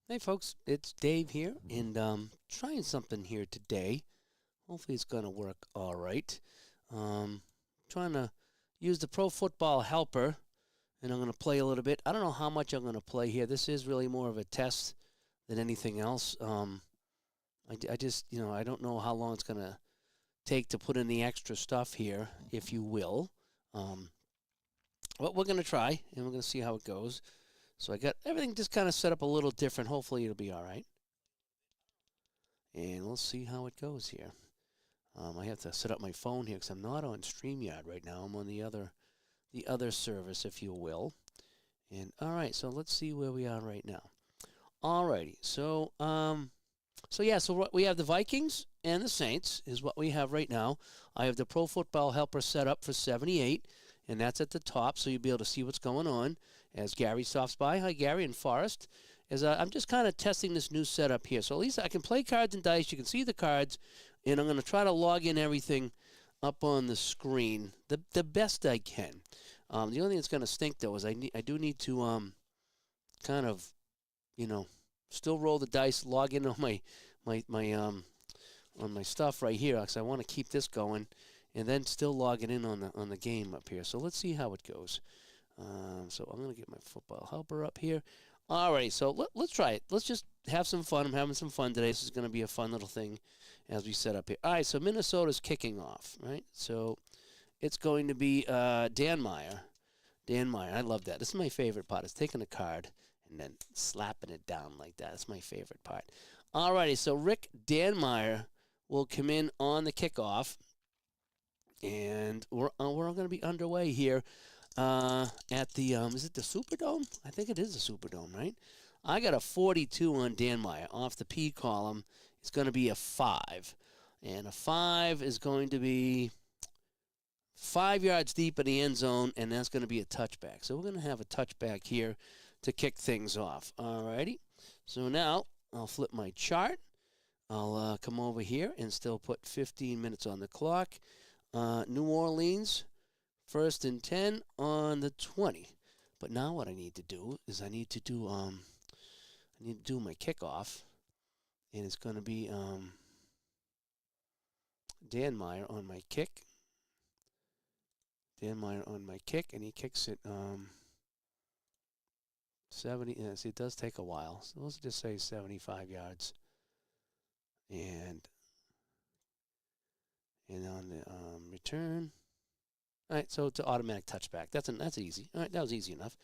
Hey folks, it's Dave here, and trying something here today. Hopefully it's going to work all right. Trying to use the Pro Football Helper, and I'm going to play a little bit. I don't know how much I'm going to play here. This is really more of a test than anything else. I just, I don't know how long it's going to take to put in the extra stuff here, if you will. But we're going to try, and we're going to see how it goes. So I got everything just kind of set up a little different. Hopefully it'll be all right. And we'll see how it goes here. I have to set up my phone here because I'm not on StreamYard right now. I'm on the other service, if you will. And all right, so let's see where we are right now. All righty, so what we have the Vikings and the Saints is what we have right now. I have the Pro Football Helper set up for 78, and that's at the top, so you'll be able to see what's going on as Gary stops by. Hi, Gary and Forrest. I'm just kind of testing this new setup here. So at least I can play cards and dice. You can see the cards, and I'm going to try to log in everything up on the screen the best I can. The only thing that's going to stink, though, is I do need to kind of, still roll the dice, log in on my stuff right here because I want to keep this going, and then still log it in on the game up here. So let's see how it goes. So I'm going to get my Football Helper up here. All right, so let's try it. Let's just have some fun. I'm having some fun today. This is going to be a fun little thing as we set up here. All right, so Minnesota's kicking off, right? So it's going to be Dan Meyer. Dan Meyer, I love that. This is my favorite part. It's taking a card and then slapping it down like that. That's my favorite part. All righty, so Rick Danmeyer will come in on the kickoff, and we're going to be underway here at the, is it the Superdome? I think it is the Superdome, right? I got a 42 on Danmeyer. Off the P column, it's going to be a 5. And a 5 is going to be 5 yards deep in the end zone, and that's going to be a touchback. So we're going to have a touchback here to kick things off. All righty. So now I'll flip my chart. I'll come over here and still put 15 minutes on the clock. New Orleans, 1st and 10 on the 20. But now what I need to do is I need to do my kickoff, and it's going to be Danmeyer on my kick. Danmeyer on my kick, and he kicks it 70. Yes, it does take a while. So let's just say 75 yards. And on the return. All right, so it's an automatic touchback. That's easy. All right, that was easy enough.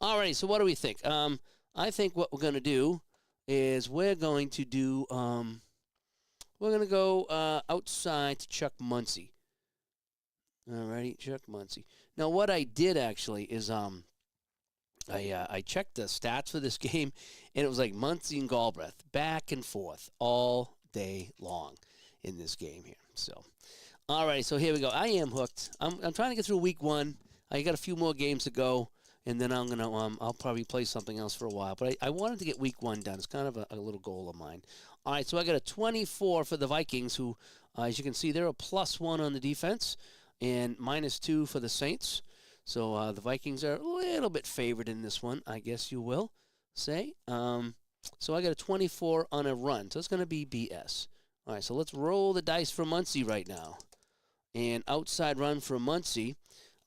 All right, so what do we think? I think what we're going to do is we're going to go outside to Chuck Muncie. All righty, Chuck Muncie. Now, what I did actually is I checked the stats for this game, and it was like Muncie and Galbraith back and forth all day long in this game here. So, all right, so here we go. I am hooked. I'm trying to get through week 1. I got a few more games to go, and then I'm gonna I'll probably play something else for a while. But I wanted to get week 1 done. It's kind of a little goal of mine. All right, so I got a 24 for the Vikings, who, as you can see, they're a +1 on the defense, and -2 for the Saints. So the Vikings are a little bit favored in this one, I guess you will say. So I got a 24 on a run, so it's going to be BS. All right, so let's roll the dice for Muncie right now. And outside run for Muncie,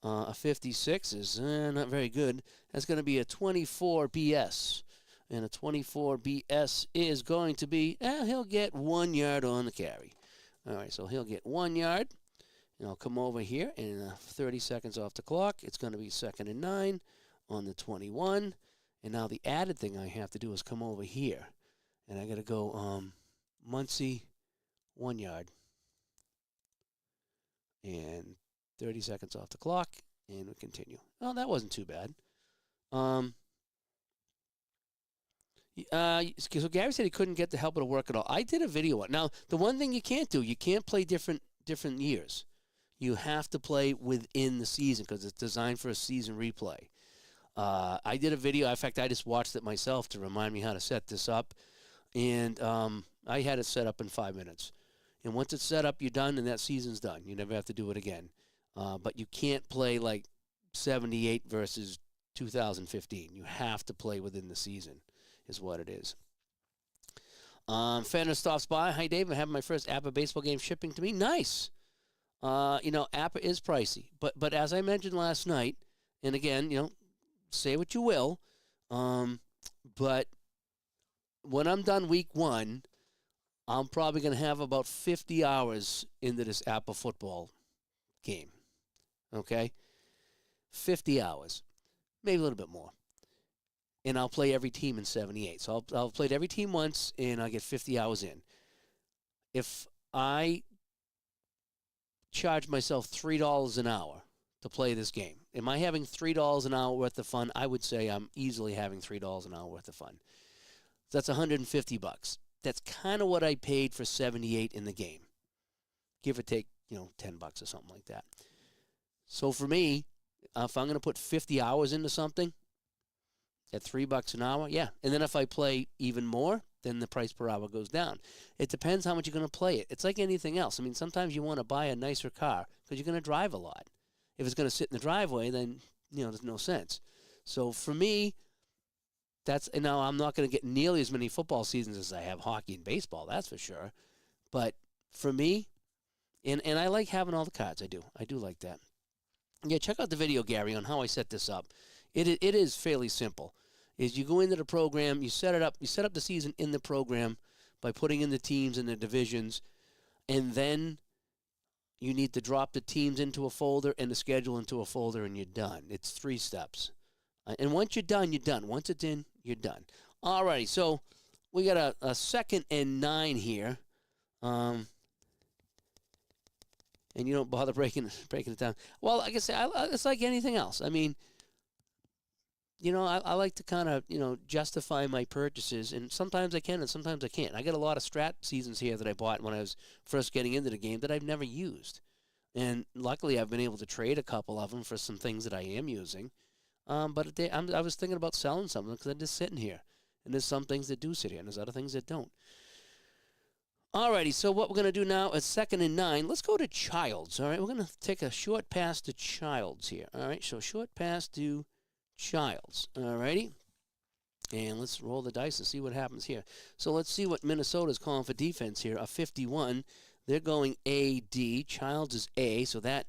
a 56 is not very good. That's going to be a 24 BS. And a 24 BS is going to be, he'll get 1 yard on the carry. All right, so he'll get 1 yard. And I'll come over here, and 30 seconds off the clock. It's going to be 2nd and 9 on the 21. And now the added thing I have to do is come over here. And I got to go Muncie, 1 yard. And 30 seconds off the clock, and we continue. Oh, that wasn't too bad. So Gary said he couldn't get the helper to work at all. I did a video on. Now, the one thing you can't do, you can't play different years. You have to play within the season because it's designed for a season replay. I did a video. In fact, I just watched it myself to remind me how to set this up. And I had it set up in 5 minutes. And once it's set up, you're done, and that season's done. You never have to do it again. But you can't play like 78 versus 2015. You have to play within the season is what it is. Fenner stops by. Hi, Dave. I have my first APBA baseball game shipping to me. Nice. APBA is pricey. But as I mentioned last night, and again, say what you will, but when I'm done week 1, I'm probably going to have about 50 hours into this APBA football game. Okay? 50 hours. Maybe a little bit more. And I'll play every team in 78. So I'll play every team once, and I'll get 50 hours in. If I charge myself $3 an hour to play this game, am I having $3 an hour worth of fun? I would say I'm easily having $3 an hour worth of fun. So that's $150. That's kind of what I paid for 78 in the game. Give or take, $10 or something like that. So for me, if I'm going to put 50 hours into something at $3 an hour, yeah. And then if I play even more, then the price per hour goes down. It depends how much you're going to play it. It's like anything else. I mean, sometimes you want to buy a nicer car because you're going to drive a lot. If it's going to sit in the driveway, then, there's no sense. So for me, and now I'm not going to get nearly as many football seasons as I have hockey and baseball, that's for sure. But for me, and I like having all the cards. I do like that. Yeah, check out the video, Gary, on how I set this up. It is fairly simple. Is you go into the program, you set it up, you set up the season in the program by putting in the teams and the divisions, and then you need to drop the teams into a folder and the schedule into a folder, and you're done. It's 3 steps. And once you're done, you're done. Once it's in, you're done. All righty, so we got a 2nd and 9 here. And you don't bother breaking it down. Well, like I say, it's like anything else. I mean, I like to kind of, justify my purchases, and sometimes I can and sometimes I can't. I got a lot of strat seasons here that I bought when I was first getting into the game that I've never used. And luckily I've been able to trade a couple of them for some things that I am using. But I was thinking about selling something because I'm just sitting here. And there's some things that do sit here, and there's other things that don't. Alrighty, so what we're going to do now is 2nd and 9. Let's go to Childs, all right? We're going to take a short pass to Childs here, all right? So short pass to Childs, alrighty? And let's roll the dice and see what happens here. So let's see what Minnesota's calling for defense here. A 51. They're going AD. Childs is A, so that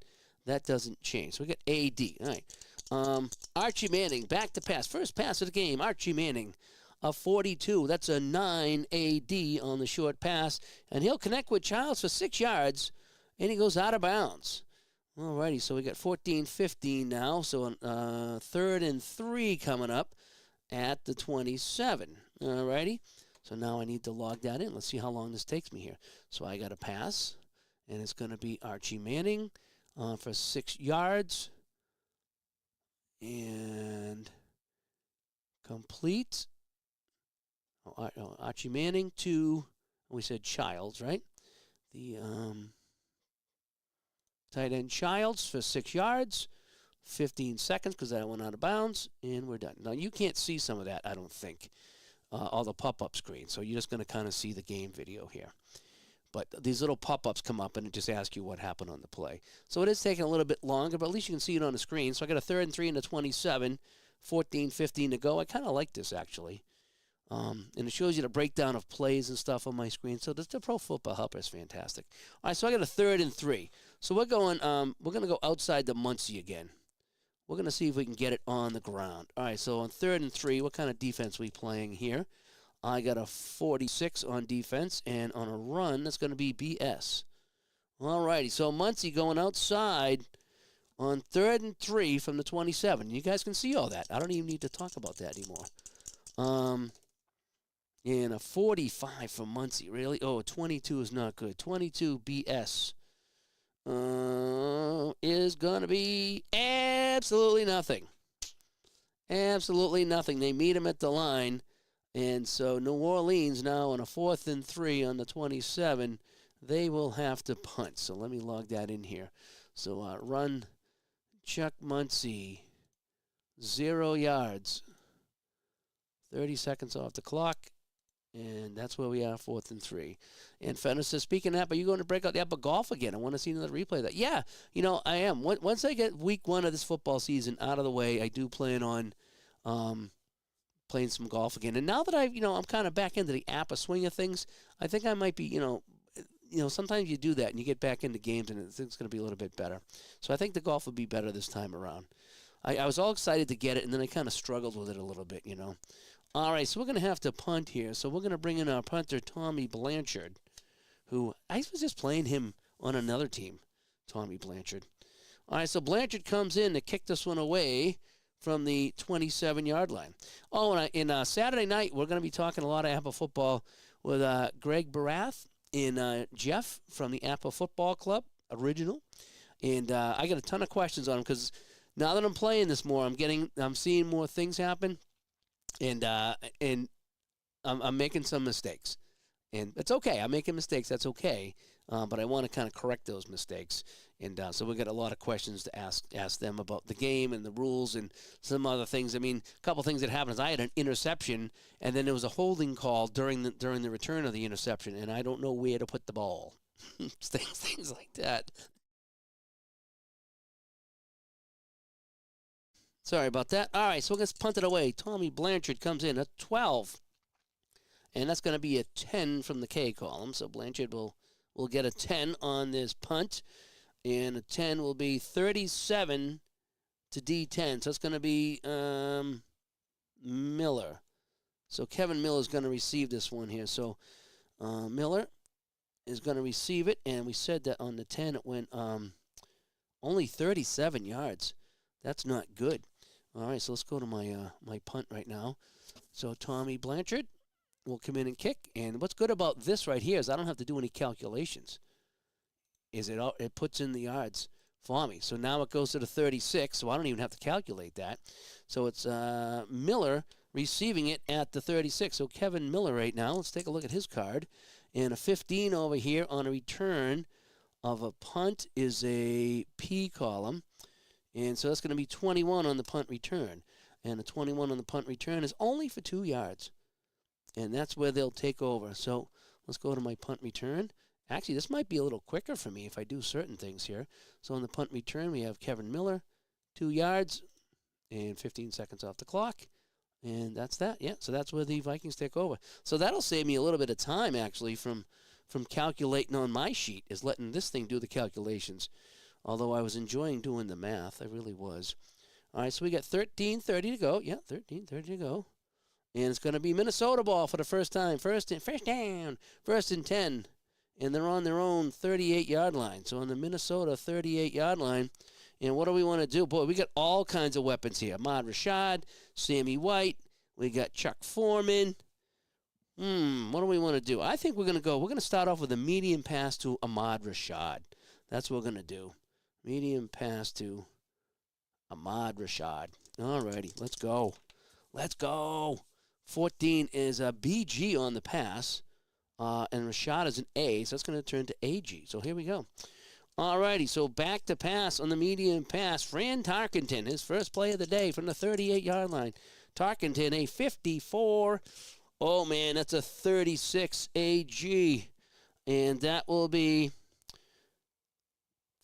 doesn't change. So we got AD, all right. Archie Manning, back to pass. First pass of the game, Archie Manning. A 42. That's a 9 AD on the short pass. And he'll connect with Childs for 6 yards, and he goes out of bounds. All righty, so we got 14-15 now. So 3rd and 3 coming up at the 27. All righty. So now I need to log that in. Let's see how long this takes me here. So I got a pass, and it's going to be Archie Manning for 6 yards. And complete. Archie Manning to, we said Childs, right? The tight end Childs for 6 yards, 15 seconds because that went out of bounds, and we're done. Now, you can't see some of that, I don't think, all the pop-up screens, so you're just going to kind of see the game video here. But these little pop-ups come up, and it just asks you what happened on the play. So it is taking a little bit longer, but at least you can see it on the screen. So I got a 3rd and 3 and a 27, 14-15 to go. I kind of like this, actually. And it shows you the breakdown of plays and stuff on my screen. So the Pro Football Helper is fantastic. All right, so I got a 3rd and 3. So we're going to go outside the Muncie again. We're going to see if we can get it on the ground. All right, so on 3rd and 3, what kind of defense are we playing here? I got a 46 on defense, and on a run, that's going to be BS. All righty, so Muncie going outside on 3rd and 3 from the 27. You guys can see all that. I don't even need to talk about that anymore. And a 45 from Muncie, really? Oh, 22 is not good. 22 BS is going to be absolutely nothing. Absolutely nothing. They meet him at the line. And so New Orleans now on a 4th and 3 on the 27, they will have to punt. So let me log that in here. So run Chuck Muncie, 0 yards, 30 seconds off the clock. And that's where we are, 4th and 3. And Fenner says, speaking of that, are you going to break out the APBA golf again? I want to see another replay of that. Yeah, I am. Once I get week 1 of this football season out of the way, I do plan on playing some golf again. And now that I'm kind of back into the APBA swing of things, I think I might be, sometimes you do that and you get back into games and it's going to be a little bit better. So I think the golf will be better this time around. I was all excited to get it, and then I kind of struggled with it a little bit, All right, so we're going to have to punt here. So we're going to bring in our punter, Tommy Blanchard, who I was just playing him on another team, Tommy Blanchard. All right, so Blanchard comes in to kick this one away from the 27-yard line. Oh, and Saturday night, we're going to be talking a lot of APBA football with Greg Barath and Jeff from the APBA Football Club, original. And I got a ton of questions on him because now that I'm playing this more, I'm seeing more things happen, and I'm making some mistakes. And it's okay. I'm making mistakes. That's okay. But I want to kind of correct those mistakes. And so we got a lot of questions to ask them about the game and the rules and some other things. I mean, a couple things that happened is I had an interception, and then there was a holding call during the return of the interception, and I don't know where to put the ball. things like that. Sorry about that. All right, so we're going to punt it away. Tommy Blanchard comes in at 12. And that's going to be a 10 from the K column. So Blanchard will get a 10 on this punt. And a 10 will be 37 to D10. So it's going to be Miller. So Kevin Miller is going to receive this one here. So Miller is going to receive it. And we said that on the 10 it went only 37 yards. That's not good. All right, so let's go to my punt right now. So Tommy Blanchard will come in and kick. And what's good about this right here is I don't have to do any calculations. It puts in the yards for me. So now it goes to the 36, so I don't even have to calculate that. So it's Miller receiving it at the 36. So Kevin Miller right now, let's take a look at his card. And a 15 over here on a return of a punt is a P column. And so that's going to be 21 on the punt return. And the 21 on the punt return is only for 2 yards. And that's where they'll take over. So let's go to my punt return. Actually, this might be a little quicker for me if I do certain things here. So on the punt return, we have Kevin Miller, 2 yards, and 15 seconds off the clock. And that's that. Yeah, so that's where the Vikings take over. So that'll save me a little bit of time, actually, from calculating on my sheet, is letting this thing do the calculations. Although I was enjoying doing the math. I really was. All right, so we got 13:30 to go. Yeah, 13:30 to go. And it's going to be Minnesota ball for the first time. First down. First and 10. And they're on their own 38-yard line. So on the Minnesota 38-yard line. And what do we want to do? Boy, we got all kinds of weapons here. Ahmad Rashad, Sammy White. We got Chuck Foreman. What do we want to do? I think we're going to start off with a medium pass to Ahmad Rashad. That's what we're going to do. Medium pass to Ahmad Rashad. All righty, let's go. Let's go. 14 is a BG on the pass, and Rashad is an A, so that's going to turn to AG. So here we go. All righty, so back to pass on the medium pass. Fran Tarkenton, his first play of the day from the 38-yard line. Tarkenton, a 54. Oh, man, that's a 36 AG. And that will be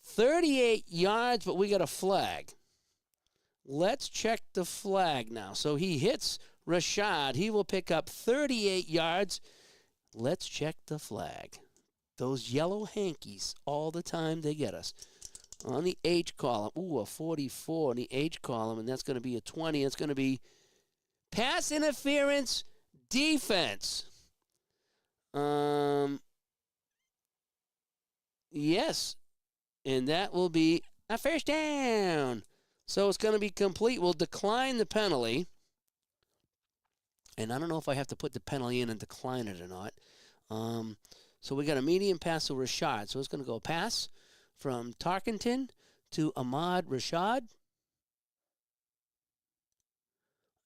38 yards, but we got a flag. Let's check the flag now. So he hits Rashad. He will pick up 38 yards. Let's check the flag. Those yellow hankies, all the time they get us. On the H column, a 44 on the H column, and that's going to be a 20. It's going to be pass interference defense. Yes. And that will be a first down. So it's going to be complete. We'll decline the penalty. And I don't know if I have to put the penalty in and decline it or not. So we got a medium pass to Rashad. So it's going to go pass from Tarkenton to Ahmad Rashad.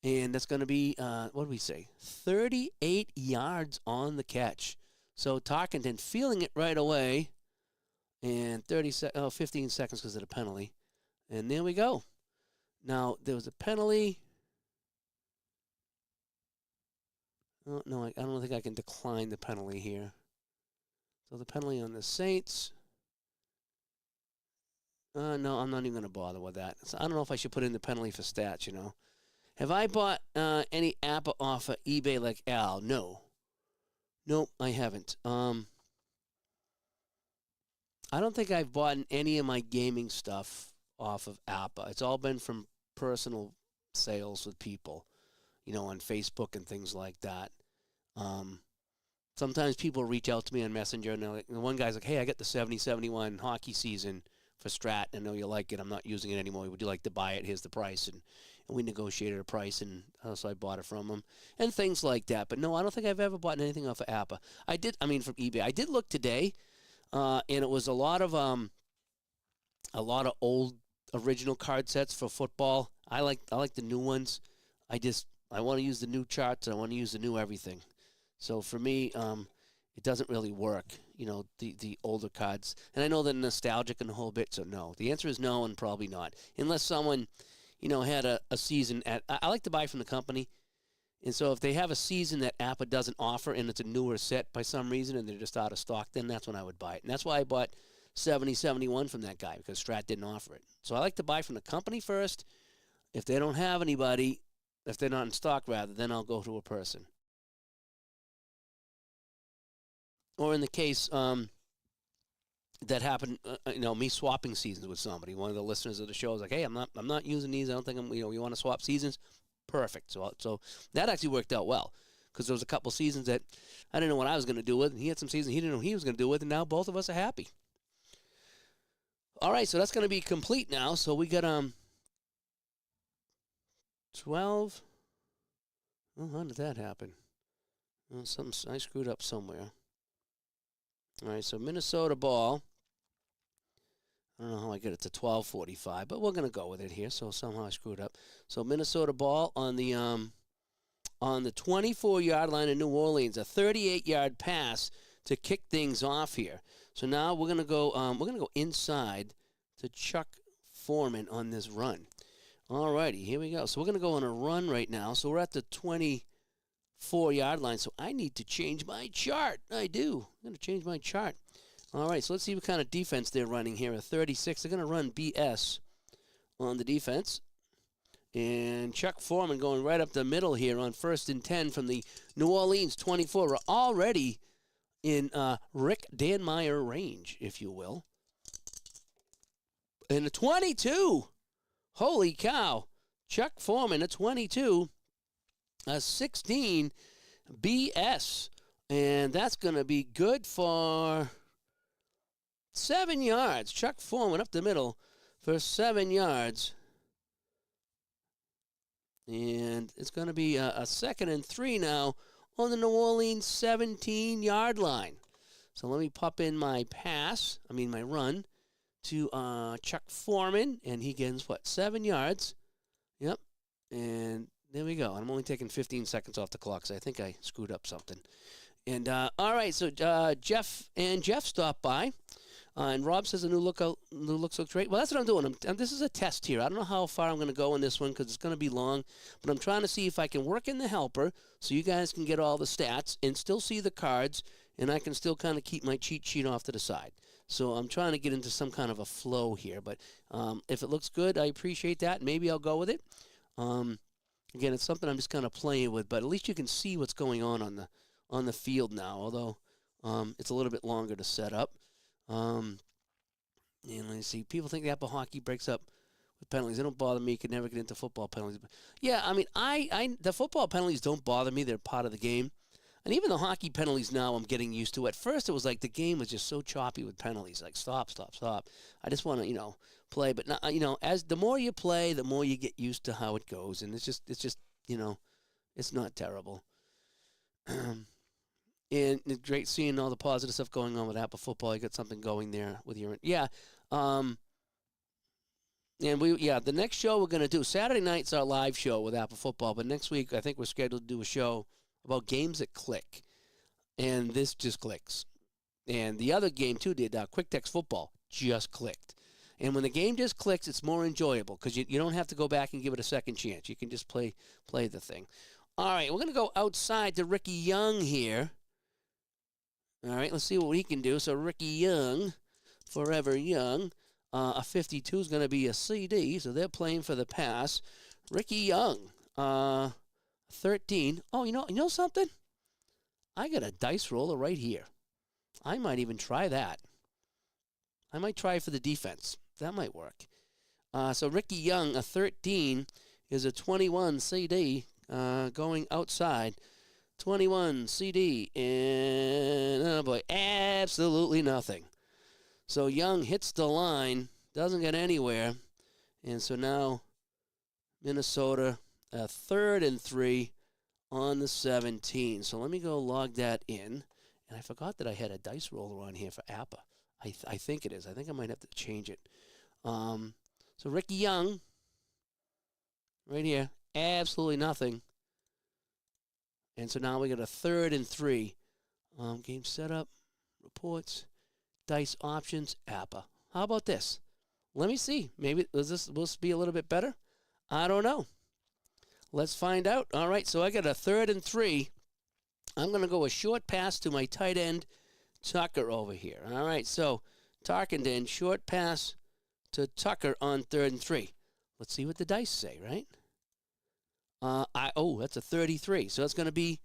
And that's going to be, what do we say, 38 yards on the catch. So Tarkenton feeling it right away. And 15 seconds because of the penalty. And there we go. Now, there was a penalty. Oh, no, I don't think I can decline the penalty here. So the penalty on the Saints. No, I'm not even going to bother with that. So I don't know if I should put in the penalty for stats, Have I bought any APBA off of eBay like Al? No. Nope, I haven't. I don't think I've bought any of my gaming stuff off of APBA. It's all been from personal sales with people, on Facebook and things like that. Sometimes people reach out to me on Messenger, and one guy's like, hey, I got the 70-71 hockey season for Strat. I know you like it. I'm not using it anymore. Would you like to buy it? Here's the price. And we negotiated a price, and so I bought it from him, and things like that. But no, I don't think I've ever bought anything off of APBA. From eBay. I did look today, and it was a lot of old original card sets for football. I like the new ones. I want to use the new charts. I want to use the new everything. So for me, it doesn't really work, the older cards. And I know they're nostalgic and the whole bit, so no. The answer is no and probably not. Unless someone, had a season I like to buy from the company. And so if they have a season that APBA doesn't offer and it's a newer set by some reason and they're just out of stock, then that's when I would buy it. And that's why I bought 70-71 from that guy, because Strat didn't offer it. So I like to buy from the company first. If they don't have anybody, if they're not in stock, rather, then I'll go to a person. Or in the case that happened, me swapping seasons with somebody. One of the listeners of the show was like, "Hey, I'm not using these. I don't think you want to swap seasons." Perfect. So that actually worked out well, because there was a couple seasons that I didn't know what I was going to do with, and he had some seasons he didn't know what he was going to do with, and now both of us are happy. All right, so that's going to be complete now. So we got 12. Oh, how did that happen? Well, I screwed up somewhere. All right, so Minnesota ball. I don't know how I get it to 12:45, but we're going to go with it here. So somehow I screwed up. So Minnesota ball on the 24-yard line in New Orleans, a 38-yard pass to kick things off here. So now we're going to go inside to Chuck Foreman on this run. All righty, here we go. So we're going to go on a run right now. So we're at the 24-yard line, so I need to change my chart. I do. I'm going to change my chart. All right, so let's see what kind of defense they're running here. A 36. They're going to run BS on the defense. And Chuck Foreman going right up the middle here on 1st and 10 from the New Orleans 24. We're already in Rick Danmeyer range, if you will. And a 22. Holy cow. Chuck Foreman, a 22. A 16 BS. And that's going to be good for 7 yards. Chuck Foreman up the middle for 7 yards. And it's going to be a 2nd and 3 now on the New Orleans 17-yard line. So let me pop in my run to Chuck Foreman. And he gets, 7 yards? Yep. And there we go. I'm only taking 15 seconds off the clock, so I think I screwed up something. And, all right, so Jeff stopped by. And Rob says the new looks look great. Well, that's what I'm doing. This is a test here. I don't know how far I'm going to go in this one because it's going to be long. But I'm trying to see if I can work in the helper so you guys can get all the stats and still see the cards. And I can still kind of keep my cheat sheet off to the side. So I'm trying to get into some kind of a flow here. But if it looks good, I appreciate that. Maybe I'll go with it. Again, it's something I'm just kind of playing with. But at least you can see what's going on the field now. Although it's a little bit longer to set up. And let's see. People think the APBA hockey breaks up with penalties. They don't bother me. Could never get into football penalties. But yeah, the football penalties don't bother me. They're part of the game. And even the hockey penalties now I'm getting used to. At first it was like the game was just so choppy with penalties. Like stop. I just want to, play. But now, as the more you play, the more you get used to how it goes. And it's just it's not terrible. And it's great seeing all the positive stuff going on with APBA football. You got something going there with your and the next show we're gonna do Saturday night's our live show with APBA football. But next week I think we're scheduled to do a show about games that click, and this just clicks. And the other game too did Quick Text football just clicked. And when the game just clicks, it's more enjoyable because you don't have to go back and give it a second chance. You can just play the thing. All right, we're gonna go outside to Ricky Young here. All right, let's see what he can do. So Ricky Young, forever young, a 52 is going to be a CD, so they're playing for the pass. Ricky Young 13. Oh, you know something? I got a dice roller right here. I might even try that. I might try for the defense. That might work. So Ricky Young, a 13, is a 21 CD going outside. 21 CD, and oh boy, absolutely nothing. So Young hits the line, doesn't get anywhere, and so now Minnesota, a 3rd and 3 on the 17. So let me go log that in, and I forgot that I had a dice roller on here for APBA. I think it is. I think I might have to change it. So Ricky Young, right here, absolutely nothing. And so now we got a 3rd and 3. Game setup, reports, dice options, APBA. How about this? Let me see. Maybe will this be a little bit better? I don't know. Let's find out. All right, so I got a 3rd and 3. I'm going to go a short pass to my tight end, Tucker, over here. All right, so Tarkenton, short pass to Tucker on 3rd and 3. Let's see what the dice say, right? That's a 33. So it's going to be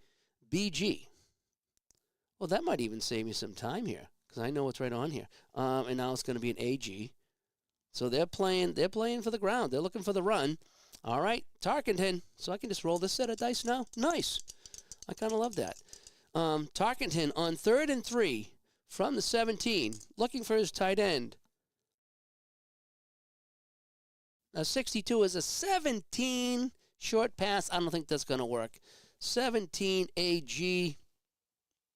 BG. Well, that might even save me some time here because I know what's right on here. And now it's going to be an AG. So they're playing for the ground. They're looking for the run. All right, Tarkenton. So I can just roll this set of dice now. Nice. I kind of love that. Tarkenton on 3rd and 3 from the 17, looking for his tight end. 62 is a 17. Short pass, I don't think that's going to work. 17 AG.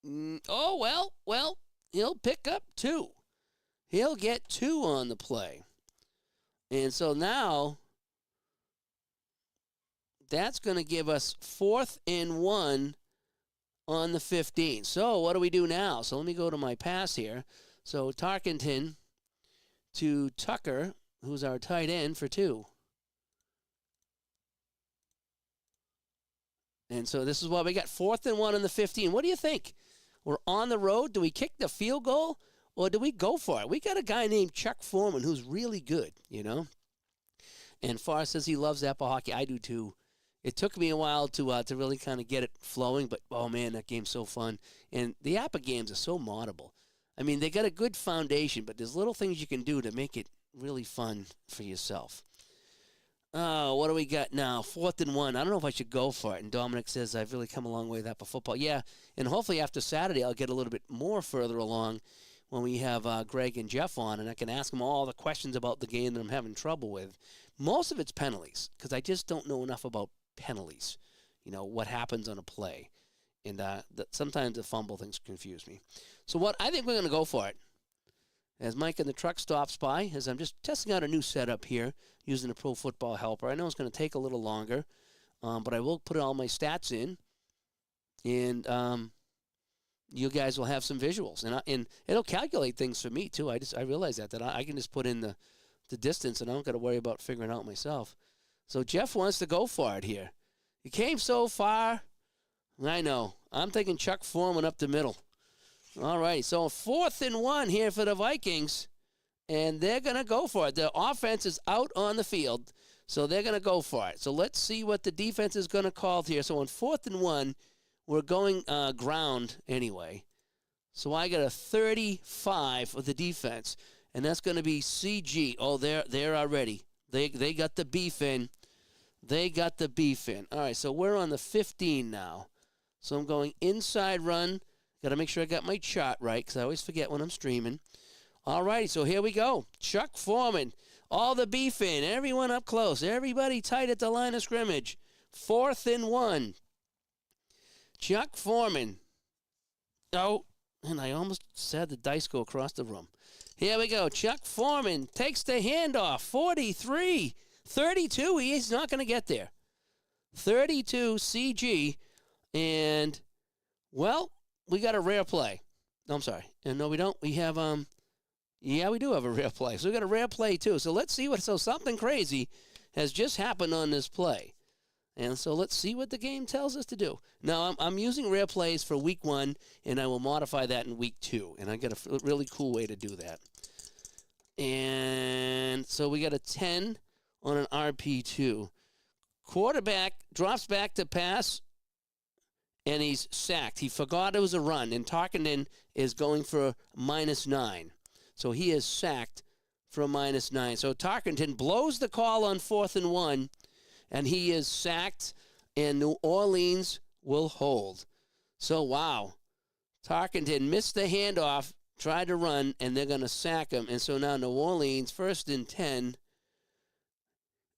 Well, he'll pick up 2. He'll get 2 on the play. And so now that's going to give us 4th and 1 on the 15. So what do we do now? So let me go to my pass here. So Tarkenton to Tucker, who's our tight end, for 2. And so this is what we got, 4th and 1 on the 15. What do you think? We're on the road. Do we kick the field goal or do we go for it? We got a guy named Chuck Foreman who's really good, you know. And Farr says he loves APBA hockey. I do too. It took me a while to really kind of get it flowing, but, oh, man, that game's so fun. And the APBA games are so moddable. I mean, they got a good foundation, but there's little things you can do to make it really fun for yourself. Oh, what do we got now? 4th and 1. I don't know if I should go for it. And Dominic says, I've really come a long way with APBA football. Yeah, and hopefully after Saturday I'll get a little bit more further along when we have Greg and Jeff on, and I can ask them all the questions about the game that I'm having trouble with. Most of it's penalties, because I just don't know enough about penalties, you know, what happens on a play. And sometimes the fumble things confuse me. So what I think we're going to go for it. As Mike in the truck stops by, as I'm just testing out a new setup here using the Pro Football Helper. I know it's going to take a little longer, but I will put all my stats in, and you guys will have some visuals. And it'll calculate things for me, too. I realize that I can just put in the distance, and I don't got to worry about figuring it out myself. So Jeff wants to go for it here. He came so far. I know. I'm thinking Chuck Foreman up the middle. All right, so 4th and 1 here for the Vikings, and they're going to go for it. The offense is out on the field, so they're going to go for it. So let's see what the defense is going to call here. So on 4th and 1, we're going ground anyway. So I got a 35 for the defense, and that's going to be CG. Oh, they're already. They got the beef in. They got the beef in. All right, so we're on the 15 now. So I'm going inside run. Got to make sure I got my chart right because I always forget when I'm streaming. All righty, so here we go. Chuck Foreman, all the beef in, everyone up close, everybody tight at the line of scrimmage. 4th and 1. Chuck Foreman. Oh, and I almost said the dice go across the room. Here we go. Chuck Foreman takes the handoff. 43, 32. He's not going to get there. 32 CG, and, well, we got a rare play. I'm sorry. And no, we don't. We have, yeah, we do have a rare play. So we got a rare play, too. So let's see so something crazy has just happened on this play. And so let's see what the game tells us to do. Now, I'm using rare plays for week 1, and I will modify that in week 2. And I got a really cool way to do that. And so we got a 10 on an RP2. quarterback drops back to pass, and he's sacked. He forgot it was a run, and Tarkenton is going for -9. So he is sacked for a -9. So Tarkenton blows the call on 4th and 1, and he is sacked, and New Orleans will hold. So, wow. Tarkenton missed the handoff, tried to run, and they're going to sack him. And so now New Orleans, 1st and 10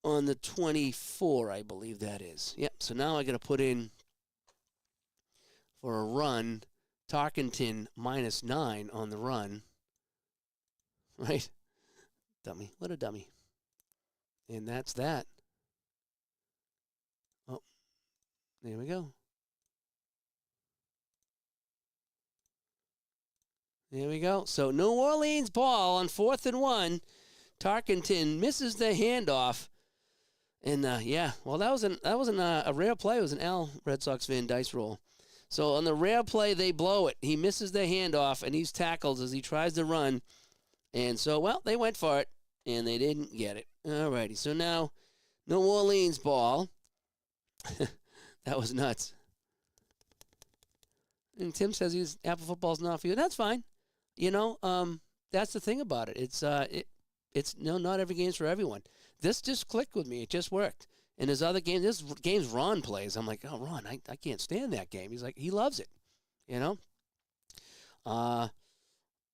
on the 24, I believe that is. Yep, so now I got to put in for a run, Tarkenton -9 on the run. Right? Dummy. What a dummy. And that's that. Oh, there we go. There we go. So New Orleans ball on 4th and 1. Tarkenton misses the handoff. And, well, that wasn't a rare play. It was an L Red Sox fan dice roll. So on the rare play, they blow it. He misses the handoff, and he's tackled as he tries to run. And so, well, they went for it, and they didn't get it. All righty. So now New Orleans ball. That was nuts. And Tim says Apple football's not for you. That's fine. That's the thing about it. It's not every game's for everyone. This just clicked with me. It just worked. And there's other games. This game's Ron plays. I'm like, oh, Ron, I can't stand that game. He's like, he loves it. Yeah,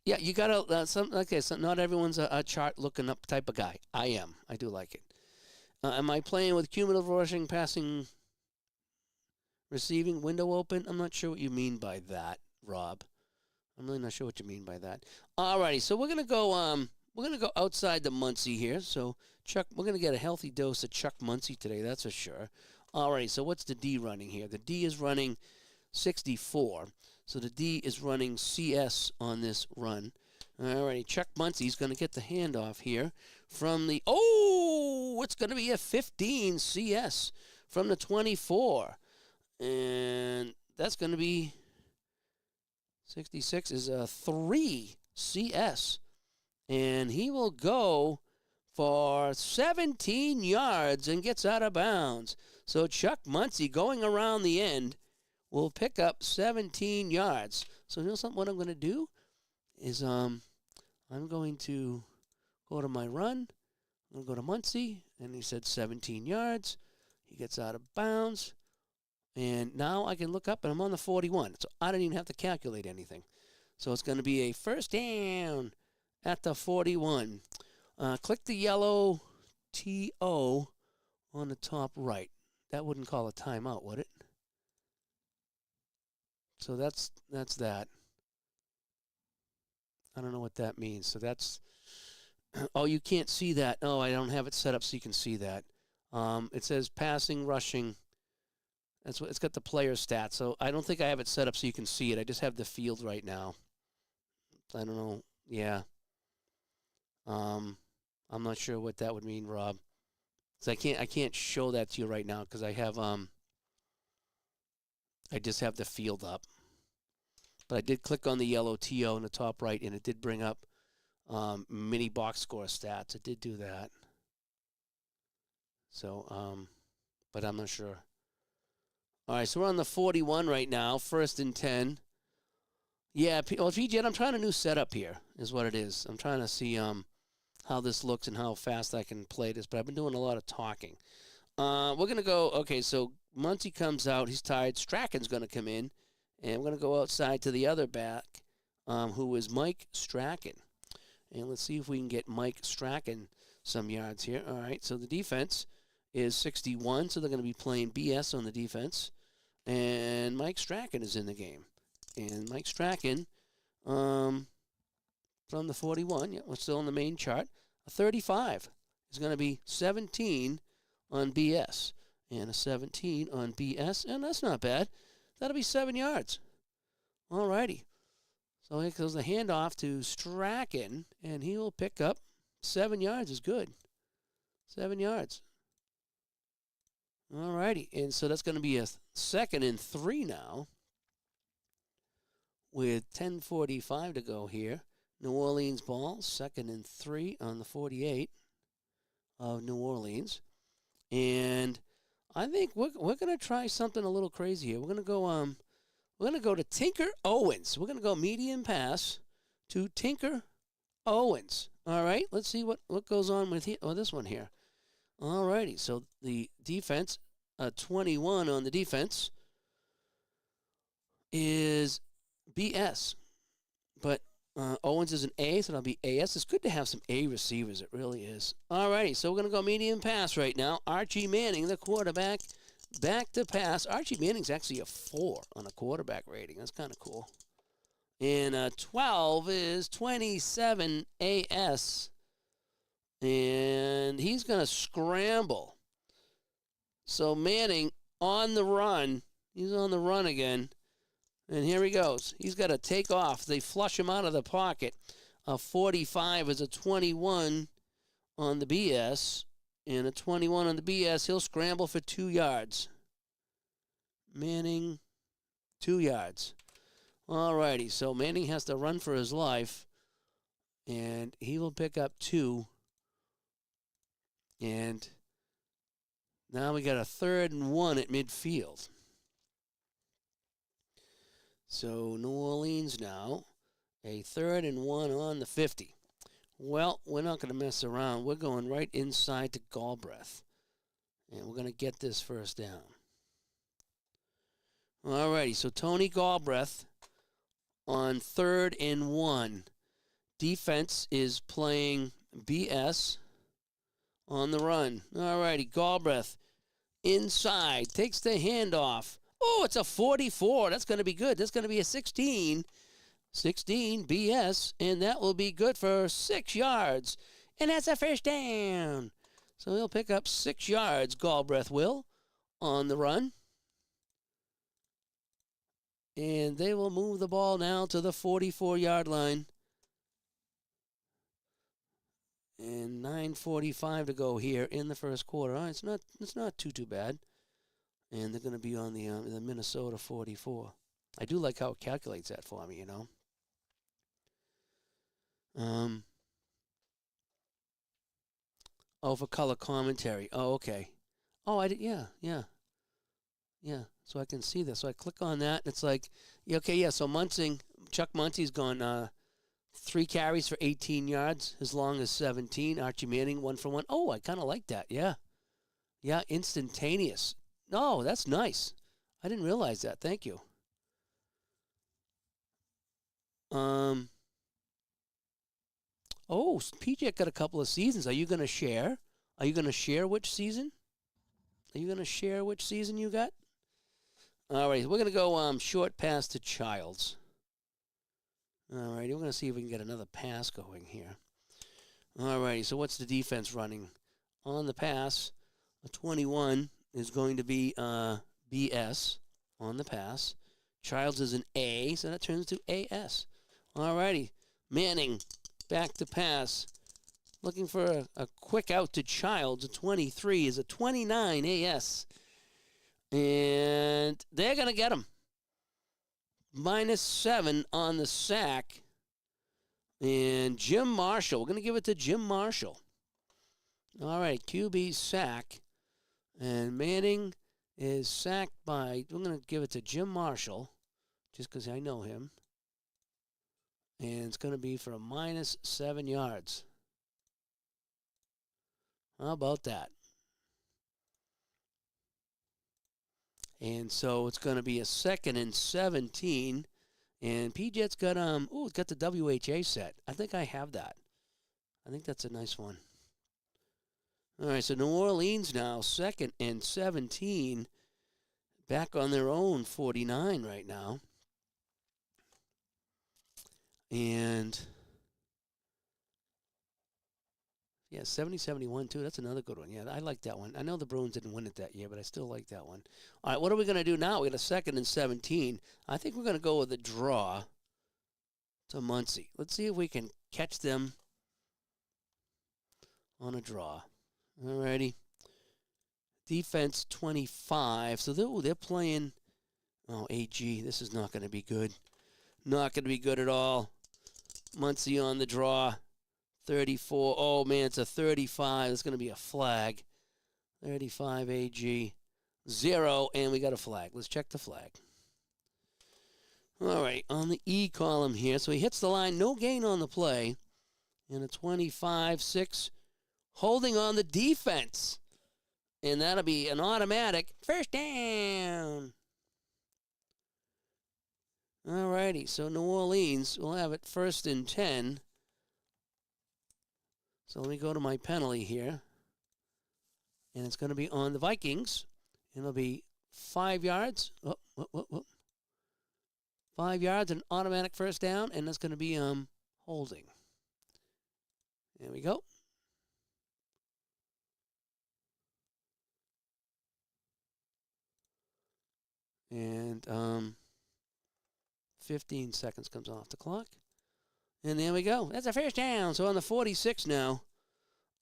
you gotta. So not everyone's a chart looking up type of guy. I am. I do like it. Am I playing with cumulative rushing, passing, receiving, window open? I'm not sure what you mean by that, Rob. I'm really not sure what you mean by that. Alrighty, so we're gonna go. We're gonna go outside the Muncie here. So Chuck, we're gonna get a healthy dose of Chuck Muncie today. That's for sure. Alrighty, so what's the D running here? The D is running 64. So the D is running CS on this run. Alrighty, Chuck Muncie's gonna get the handoff here from the. Oh, it's gonna be a 15 CS from the 24, and that's gonna be. 66 is a 3 CS. And he will go for 17 yards and gets out of bounds. So Chuck Muncie going around the end will pick up 17 yards. So you know something, what I'm going to do is I'm going to go to my run. I'm going to go to Muncie, and he said 17 yards. He gets out of bounds. And now I can look up, and I'm on the 41. So I don't even have to calculate anything. So it's going to be a first down at the 41. Click the yellow TO on the top right. That wouldn't call a timeout, would it? So that's that. I don't know what that means. So that's... Oh, you can't see that. Oh, I don't have it set up so you can see that. It says passing, rushing... That's what it's got, the player stats. So I don't think I have it set up so you can see it. I just have the field right now. I don't know. Yeah. I'm not sure what that would mean, Rob. So I can't show that to you right now because I have I just have the field up. But I did click on the yellow TO in the top right, and it did bring up mini box score stats. It did do that. So but I'm not sure. All right, so we're on the 41 right now, 1st and 10. Yeah, well, VJ, I'm trying a new setup here, is what it is. I'm trying to see how this looks and how fast I can play this, but I've been doing a lot of talking. We're going to go, okay, so Muncie comes out. He's tired. Strachan's going to come in, and we're going to go outside to the other back, who is Mike Strachan. And let's see if we can get Mike Strachan some yards here. All right, so the defense is 61, so they're going to be playing BS on the defense. And Mike Strachan is in the game. And Mike Strachan from the 41, yeah, we're still on the main chart. A 35 is going to be 17 on BS. And a 17 on BS, and that's not bad. That'll be 7 yards. All righty. So here goes the handoff to Strachan, and he will pick up 7 yards is good. 7 yards. All righty, and so that's going to be a 2nd and 3 now with 10:45 to go here. New Orleans ball, 2nd and 3 on the 48 of New Orleans. And I think we're gonna try something a little crazy here. We're gonna go to Tinker Owens. We're gonna go medium pass to Tinker Owens. All right, let's see what goes on with this one here. All righty, so the defense, 21 on the defense is BS, but Owens is an A, so that'll be AS. It's good to have some A receivers. It really is. All righty, so we're going to go medium pass right now. Archie Manning, the quarterback, back to pass. Archie Manning's actually a 4 on a quarterback rating. That's kind of cool. And 12 is 27 AS, and he's going to scramble. So Manning on the run. He's on the run again. And here he goes. He's got to take off. They flush him out of the pocket. A 45 is a 21 on the BS. And a 21 on the BS. He'll scramble for 2 yards. Manning, 2 yards. All righty. So Manning has to run for his life. And he will pick up 2. And now we got a 3rd and 1 at midfield. So New Orleans now, a 3rd and 1 on the 50. Well, we're not going to mess around. We're going right inside to Galbraith. And we're going to get this first down. All righty, so Tony Galbraith on 3rd and 1. Defense is playing BS on the run. All righty, Galbraith inside, takes the handoff. Oh, it's a 44. That's going to be good. That's going to be a 16. 16 BS, and that will be good for 6 yards. And that's a first down. So he'll pick up 6 yards, Galbraith will, on the run. And they will move the ball now to the 44-yard line. And 9:45 to go here in the first quarter. All right, it's not too bad. And they're going to be on the Minnesota 44. I do like how it calculates that for me, you know. For color commentary. Oh, okay. Oh, I did. Yeah. So I can see this. So I click on that, and it's like, okay, yeah. So Chuck Muncie's gone 3 carries for 18 yards, as long as 17. Archie Manning 1 for 1. Oh, I kind of like that. Yeah, instantaneous. No, that's nice. I didn't realize that. Thank you. PJ got a couple of seasons. Are you going to share? Are you going to share which season? Are you going to share which season you got? All right, we're going to go short pass to Childs. All right, we're going to see if we can get another pass going here. All right, so what's the defense running? On the pass, a 21 is going to be BS on the pass. Childs is an A, so that turns to AS. All righty, Manning back to pass. Looking for a quick out to Childs. A 23 is a 29 AS. And they're going to get him. -7 on the sack. And Jim Marshall. We're going to give it to Jim Marshall. All right, QB sack. And Manning is sacked by, we're going to give it to Jim Marshall, just because I know him. And it's going to be for a -7 yards. How about that? And so it's going to be a 2nd and 17. And PJet's got it's got the WHA set. I think I have that. I think that's a nice one. All right, so New Orleans now, 2nd and 17. Back on their own 49 right now. And yeah, 70-71 too. That's another good one. Yeah, I like that one. I know the Bruins didn't win it that year, but I still like that one. All right, what are we going to do now? We got a 2nd and 17. I think we're going to go with a draw to Muncie. Let's see if we can catch them on a draw. All righty. Defense 25. So they're playing. Oh, AG. This is not going to be good. Not going to be good at all. Muncie on the draw. 34. Oh, man, it's a 35. It's going to be a flag. 35 AG. 0, and we got a flag. Let's check the flag. All right, on the E column here. So he hits the line, no gain on the play, and a 25-6 holding on the defense. And that'll be an automatic first down. All righty, so New Orleans will have it 1st and 10. So let me go to my penalty here. And it's going to be on the Vikings. And it'll be 5 yards. 5 yards, an automatic first down, and that's going to be holding. There we go. And 15 seconds comes off the clock. And there we go. That's a first down. So on the 46 now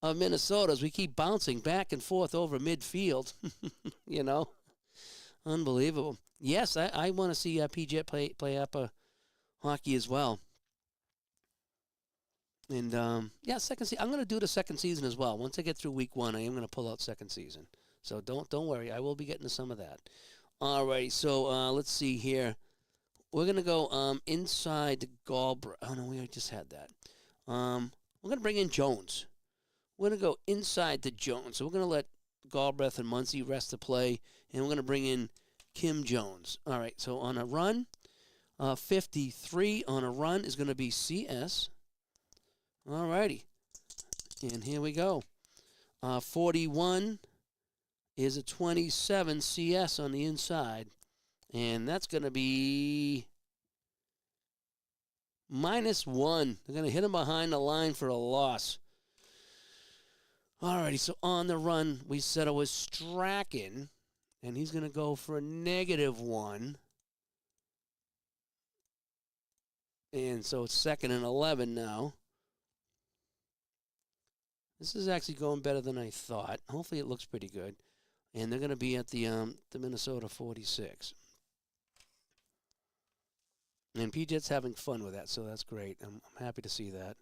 of Minnesota, as we keep bouncing back and forth over midfield. You know, unbelievable. Yes, I want to see PJ play APBA hockey as well. And, second season. I'm going to do the second season as well. Once I get through week 1, I am going to pull out second season. So don't worry. I will be getting to some of that. All right, so let's see here. We're going to go inside the Galbraith. Oh, no, we just had that. We're going to bring in Jones. We're going to go inside the Jones. So we're going to let Galbraith and Muncie rest the play, and we're going to bring in Kim Jones. All right, so on a run, 53 on a run is going to be CS. All righty, and here we go. 41 is a 27 CS on the inside. And that's going to be -1. They're going to hit him behind the line for a loss. All righty, so on the run, we said it was Strachan. And he's going to go for a -1. And so it's 2nd and 11 now. This is actually going better than I thought. Hopefully it looks pretty good. And they're going to be at the Minnesota 46. And PJ's having fun with that, so that's great. I'm happy to see that.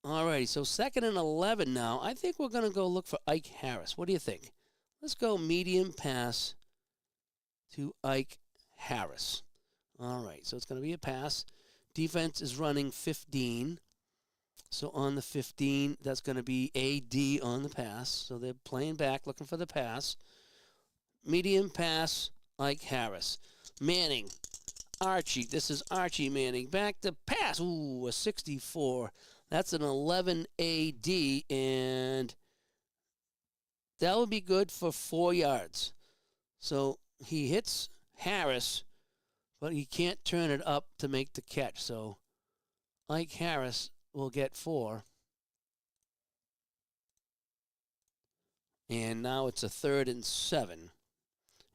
All righty, so 2nd and 11 now. I think we're going to go look for Ike Harris. What do you think? Let's go medium pass to Ike Harris. All right, so it's going to be a pass. Defense is running 15. So on the 15, that's going to be AD on the pass. So they're playing back, looking for the pass. Medium pass, Ike Harris. Manning, Archie. This is Archie Manning. Back to pass. Ooh, a 64. That's an 11 AD, and that would be good for 4 yards. So he hits Harris, but he can't turn it up to make the catch. So Ike Harris will get 4. And now it's a 3rd and 7.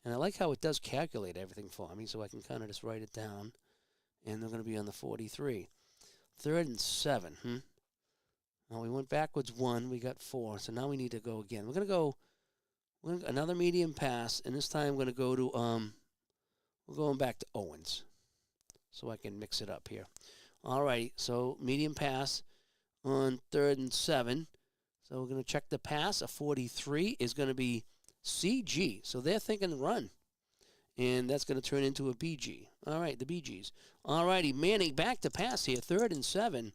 And I like how it does calculate everything for me, so I can kind of just write it down. And they're going to be on the 43. 3rd and 7. Now we went backwards 1. We got 4. So now we need to go again. We're going to go another medium pass. And this time I'm going to go to, we're going back to Owens. So I can mix it up here. All right, so medium pass on 3rd and 7. So we're going to check the pass. A 43 is going to be CG. So they're thinking run. And that's going to turn into a BG. All right, the BGs. All righty, Manning back to pass here. 3rd and 7.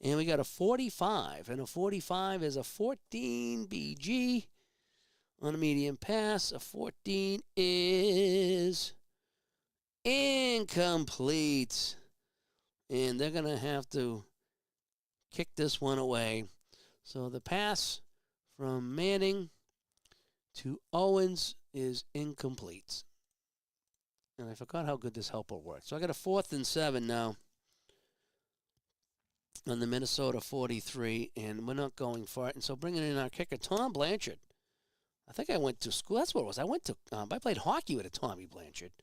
And we got a 45. And a 45 is a 14 BG on a medium pass. A 14 is incomplete. And they're going to have to kick this one away. So the pass from Manning to Owens is incomplete. And I forgot how good this helper works. So I got a 4th and 7 now on the Minnesota 43, and we're not going for it. And so bringing in our kicker, Tom Blanchard. I think I went to school. That's what it was. I played hockey with a Tommy Blanchard.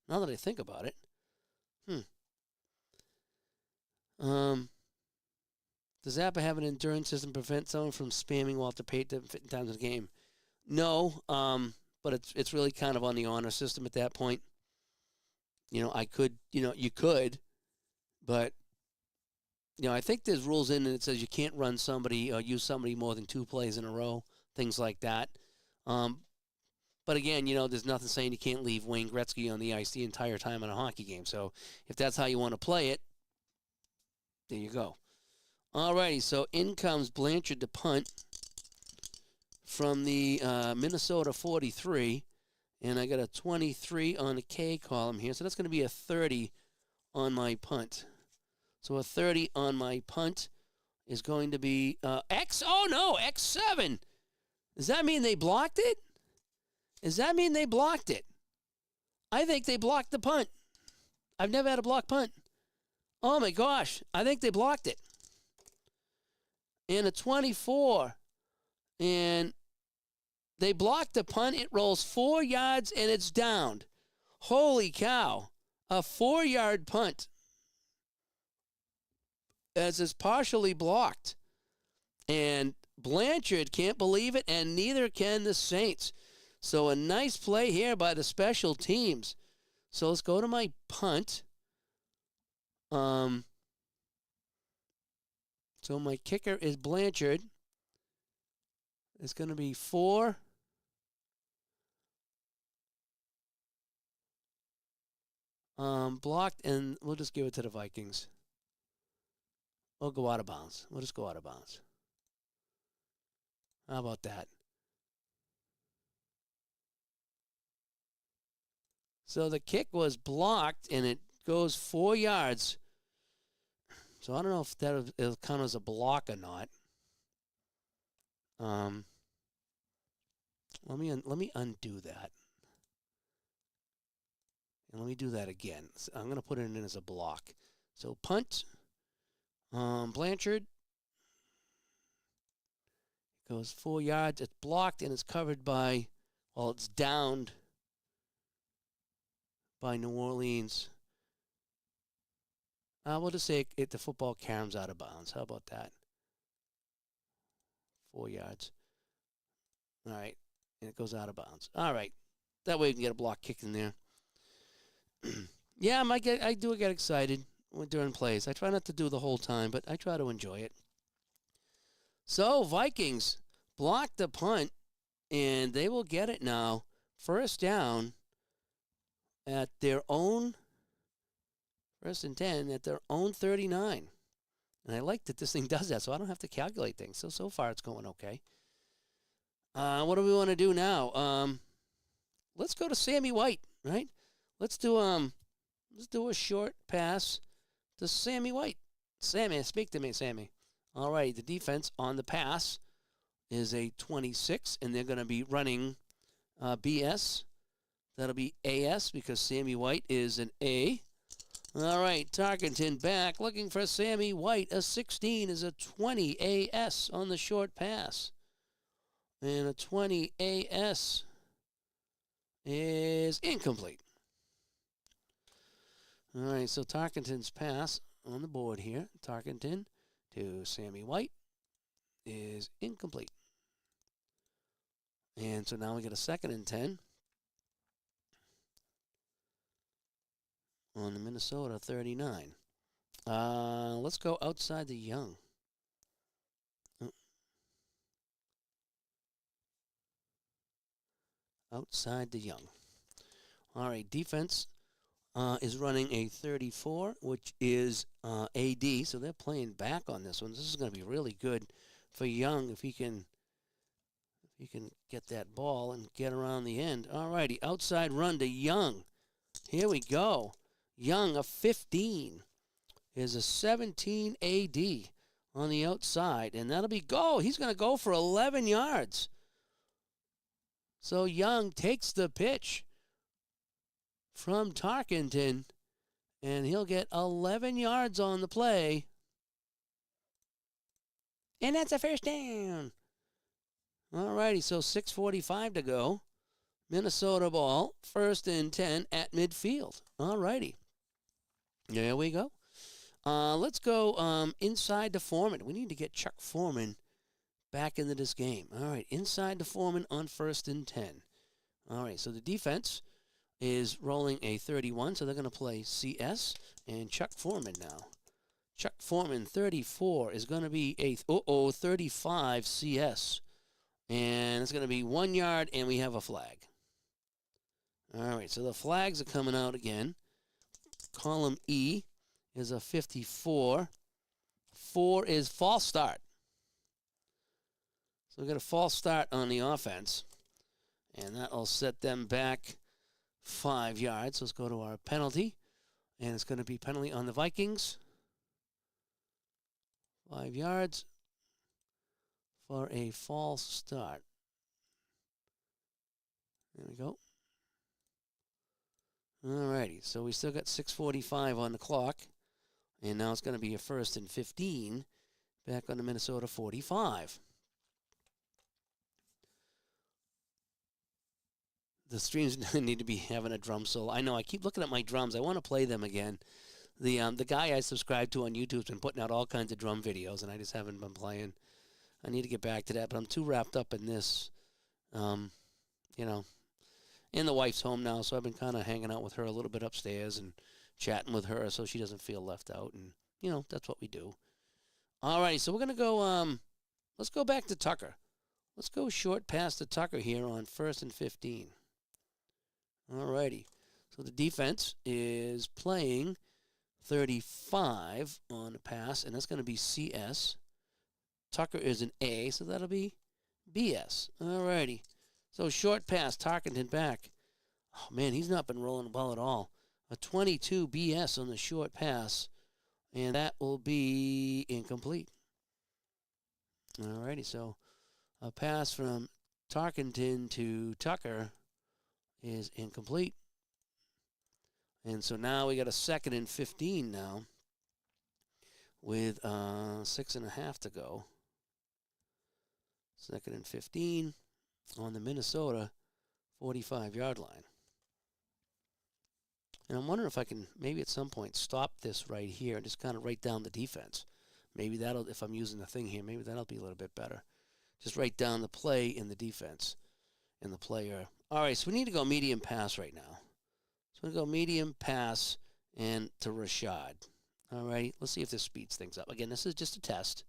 Now that I think about it. Does APBA have an endurance system to prevent someone from spamming Walter Payton 50 times in the game? No, but it's really kind of on the honor system at that point. You could, but, I think there's rules in it that says you can't run somebody or use somebody more than 2 plays in a row, things like that. But again, there's nothing saying you can't leave Wayne Gretzky on the ice the entire time in a hockey game. So if that's how you want to play it, there you go. Alrighty, so in comes Blanchard to punt from the Minnesota 43. And I got a 23 on the K column here. So that's going to be a 30 on my punt. So a 30 on my punt is going to be X. Oh, no, X7. Does that mean they blocked it? Does that mean they blocked it? I think they blocked the punt. I've never had a block punt. Oh, my gosh. I think they blocked it. And a 24. And they blocked the punt. It rolls 4 yards, and it's downed. Holy cow. A 4-yard punt as is partially blocked. And Blanchard can't believe it, and neither can the Saints. So a nice play here by the special teams. So let's go to my punt. So my kicker is Blanchard. It's going to be 4. Blocked, and we'll just give it to the Vikings. We'll go out of bounds. We'll just go out of bounds. How about that? So the kick was blocked, and it goes 4 yards. So I don't know if it'll count as a block or not. Let me undo that. And let me do that again. So I'm going to put it in as a block. So punt. Blanchard. Goes 4 yards. It's blocked, and it's covered by, it's downed by New Orleans. We'll just say the football caroms out of bounds. How about that? 4 yards. All right. And it goes out of bounds. All right. That way we can get a block kick in there. Yeah, I do get excited during plays. I try not to do the whole time, but I try to enjoy it. So Vikings block the punt, and they will get it now. First down at their own, 1st and 10 at their own 39. And I like that this thing does that, so I don't have to calculate things. So far it's going okay. What do we want to do now? Let's go to Sammy White, right? Let's do a short pass to Sammy White. Sammy, speak to me, Sammy. All right, the defense on the pass is a 26, and they're going to be running BS. That'll be AS because Sammy White is an A. All right, Tarkenton back looking for Sammy White. A 16 is a 20 AS on the short pass. And a 20 AS is incomplete. All right, so Tarkenton's pass on the board here. Tarkenton to Sammy White is incomplete. And so now we get a 2nd and 10 on the Minnesota 39. Let's go outside the young. Outside the young. All right, defense is running a 34, which is AD, so they're playing back on this one. This is going to be really good for Young if he can get that ball and get around the end. All righty, outside run to Young. Here we go. Young, a 15, is a 17 AD on the outside, and that'll be go. He's going to go for 11 yards. So Young takes the pitch from Tarkenton, and he'll get 11 yards on the play. And that's a first down. All righty, so 6:45 to go. Minnesota ball, 1st and 10 at midfield. All righty. There we go. Let's go inside to Foreman. We need to get Chuck Foreman back into this game. All right, inside to Foreman on 1st and 10. All right, so the defense is rolling a 31, so they're going to play CS and Chuck Foreman now. Chuck Foreman, 34, is going to be a 35 CS. And it's going to be 1 yard, and we have a flag. All right, so the flags are coming out again. Column E is a 54. 4 is false start. So we got a false start on the offense, and that'll set them back 5 yards. Let's go to our penalty, and it's going to be penalty on the Vikings. 5 yards for a false start. There we go. All righty, so we still got 6:45 on the clock, and now it's going to be a 1st and 15 back on the Minnesota 45. The streams need to be having a drum solo. I know, I keep looking at my drums. I want to play them again. The guy I subscribe to on YouTube has been putting out all kinds of drum videos, and I just haven't been playing. I need to get back to that, but I'm too wrapped up in this, you know. And the wife's home now, so I've been kind of hanging out with her a little bit upstairs and chatting with her so she doesn't feel left out. And, you know, that's what we do. All right, so we're going to go, let's go back to Tucker. Let's go short pass to Tucker here on 1st and 15. All righty. So the defense is playing 35 on the pass, and that's going to be CS. Tucker is an A, so that'll be BS. All righty. So short pass, Tarkenton back. Oh, man, he's not been rolling well at all. A 22 BS on the short pass, and that will be incomplete. All righty, so a pass from Tarkenton to Tucker is incomplete. And so now we got a 2nd and 15 now with 6.5 to go. 2nd and 15 on the Minnesota 45-yard line. And I'm wondering if I can maybe at some point stop this right here and just kind of write down the defense. Maybe that'll, if I'm using the thing here, maybe that'll be a little bit better. Just write down the play in the defense and the player. All right, so we need to go medium pass right now. So we're going to go medium pass and to Rashad. All right, let's see if this speeds things up. Again, this is just a test.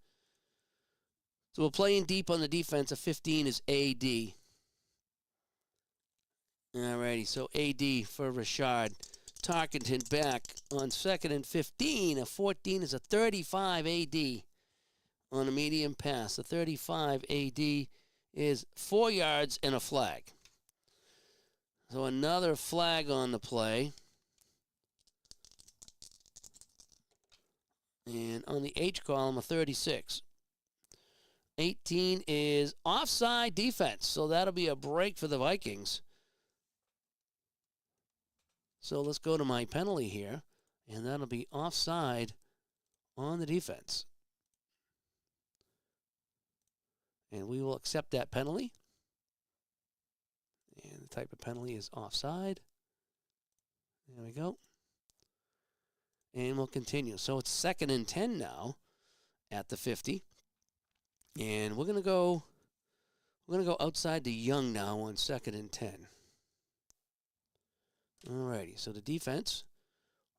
So we're playing deep on the defense. A 15 is AD. All righty, so AD for Rashad. Tarkenton back on 2nd and 15. A 14 is a 35 AD on a medium pass. The 35 AD is 4 yards and a flag. So another flag on the play. And on the H column, a 36. 18 is offside defense, so that'll be a break for the Vikings. So let's go to my penalty here, and that'll be offside on the defense. And we will accept that penalty. And the type of penalty is offside. There we go. And we'll continue. So it's 2nd and 10 now at the 50. And we're going to go outside to Young now on 2nd and 10. All righty. So the defense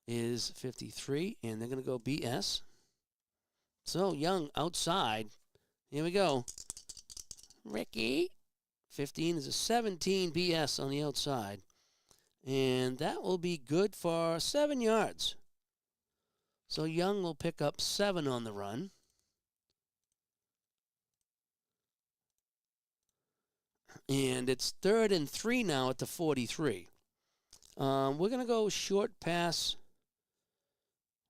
is 53, and they're going to go BS. So Young outside. Here we go. Ricky. 15 is a 17 BS on the outside. And that will be good for 7 yards. So Young will pick up 7 on the run. And it's 3rd and 3 now at the 43. We're going to go short pass.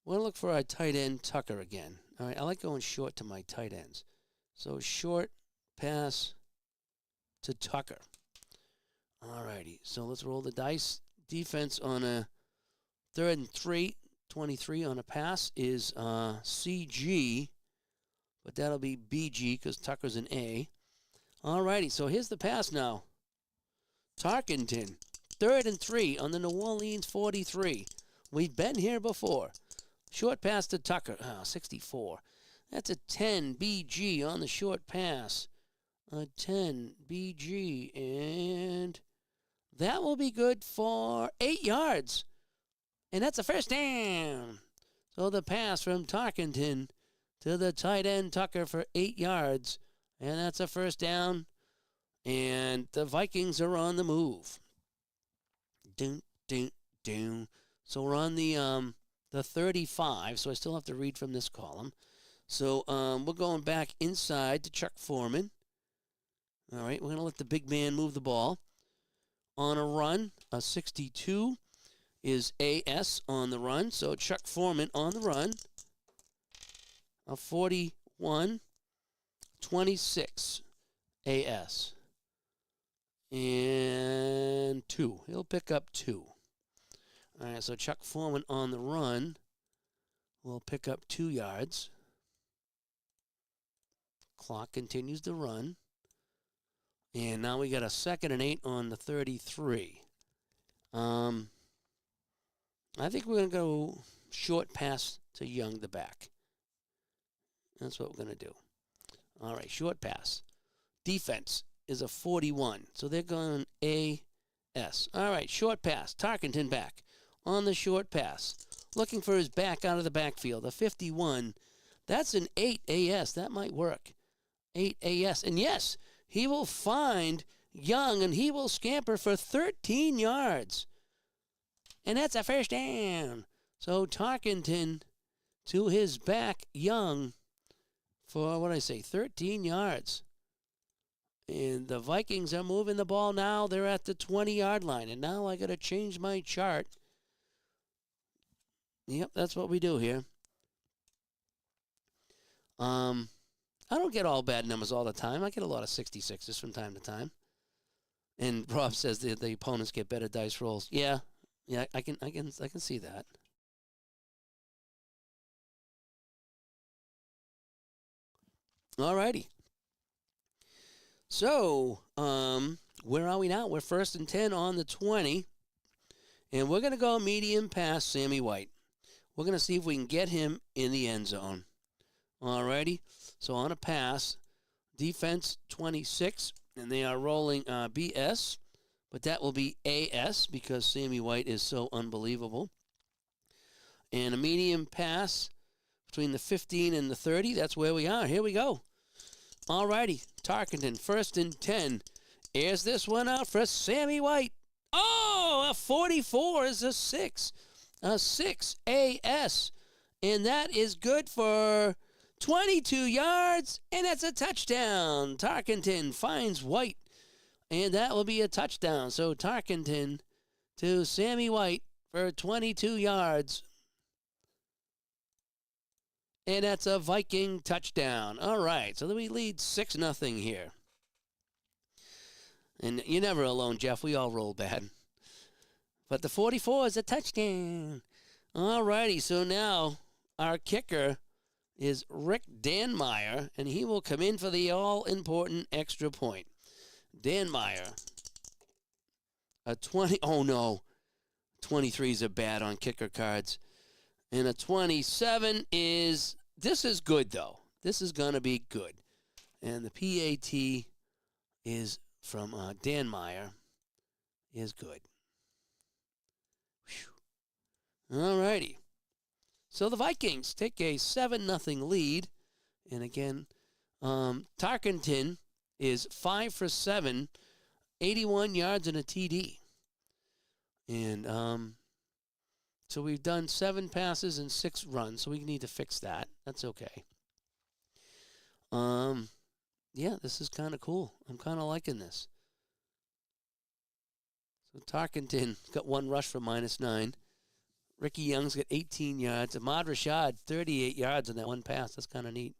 We're going to look for our tight end, Tucker, again. All right, I like going short to my tight ends. So short pass to Tucker. All righty, so let's roll the dice. Defense on a 3rd and 3, 23 on a pass is CG, but that'll be BG because Tucker's an A. All righty, so here's the pass now. Tarkenton, 3rd and 3 on the New Orleans 43. We've been here before. Short pass to Tucker, 64. That's a 10 BG on the short pass. A 10 BG, and that will be good for 8 yards. And that's a first down. So the pass from Tarkenton to the tight end Tucker for 8 yards. And that's a first down. And the Vikings are on the move. Dun, dun, dun. So we're on the 35, so I still have to read from this column. So we're going back inside to Chuck Foreman. All right, we're going to let the big man move the ball. On a run, a 62 is AS on the run. So Chuck Foreman on the run. A 41, 26 AS. And 2. He'll pick up 2. All right, so Chuck Foreman on the run will pick up 2 yards. Clock continues to run. And now we got a 2nd and 8 on the 33. I think we're going to go short pass to Young, the back. That's what we're going to do. All right, short pass. Defense is a 41, so they're going AS. All right, short pass. Tarkenton back on the short pass. Looking for his back out of the backfield. A 51. That's an 8 AS. That might work. 8 AS. And yes, he will find Young, and he will scamper for 13 yards. And that's a first down. So Tarkenton to his back, Young, for, 13 yards. And the Vikings are moving the ball now. They're at the 20-yard line. And now I got to change my chart. Yep, that's what we do here. I don't get all bad numbers all the time. I get a lot of 66s from time to time. And Rob says that the opponents get better dice rolls. Yeah, I can see that. All righty. So, where are we now? We're 1st and 10 on the 20. And we're going to go medium pass Sammy White. We're going to see if we can get him in the end zone. All righty. So on a pass, defense 26, and they are rolling BS. But that will be AS because Sammy White is so unbelievable. And a medium pass between the 15 and the 30. That's where we are. Here we go. All righty. Tarkenton, 1st and 10. Here's this one out for Sammy White. Oh, a 44 is a 6. A 6 AS. And that is good for 22 yards. And that's a touchdown. Tarkenton finds White. And that will be a touchdown. So Tarkenton to Sammy White for 22 yards. And that's a Viking touchdown. All right, so then we lead 6-0 here. And you're never alone, Jeff. We all roll bad. But the 44 is a touchdown. All righty, so now our kicker is Rick Danmeyer, and he will come in for the all-important extra point. Danmeyer, a 20. Oh, no. 23s are bad on kicker cards. And a 27 is, this is good, though. This is going to be good. And the PAT is from Danmeyer is good. Whew. All righty. So the Vikings take a 7-0 lead. And again, Tarkenton is 5 for 7, 81 yards and a TD. And so we've done 7 passes and 6 runs, so we need to fix that. That's okay. Yeah, this is kind of cool. I'm kind of liking this. So Tarkenton got 1 rush for -9. Ricky Young's got 18 yards. Ahmad Rashad, 38 yards on that 1 pass. That's kind of neat.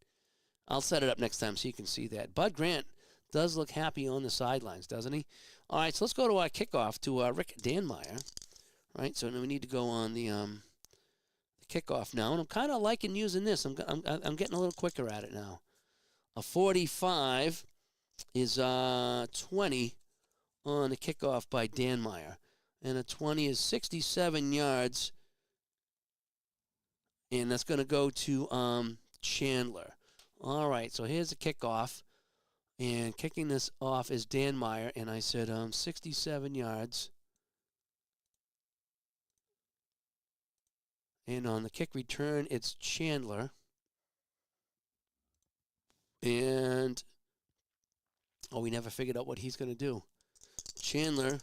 I'll set it up next time so you can see that. Bud Grant does look happy on the sidelines, doesn't he? All right, so let's go to our kickoff to Rick Danmeyer. Right, so now we need to go on the kickoff now, and I'm kind of liking using this. I'm getting a little quicker at it now. A 45 is 20 on the kickoff by Danmeyer, and a 20 is 67 yards, and that's going to go to Chandler. All right, so here's the kickoff, and kicking this off is Danmeyer, and I said 67 yards. And on the kick return, it's Chandler. And, we never figured out what he's going to do. Chandler,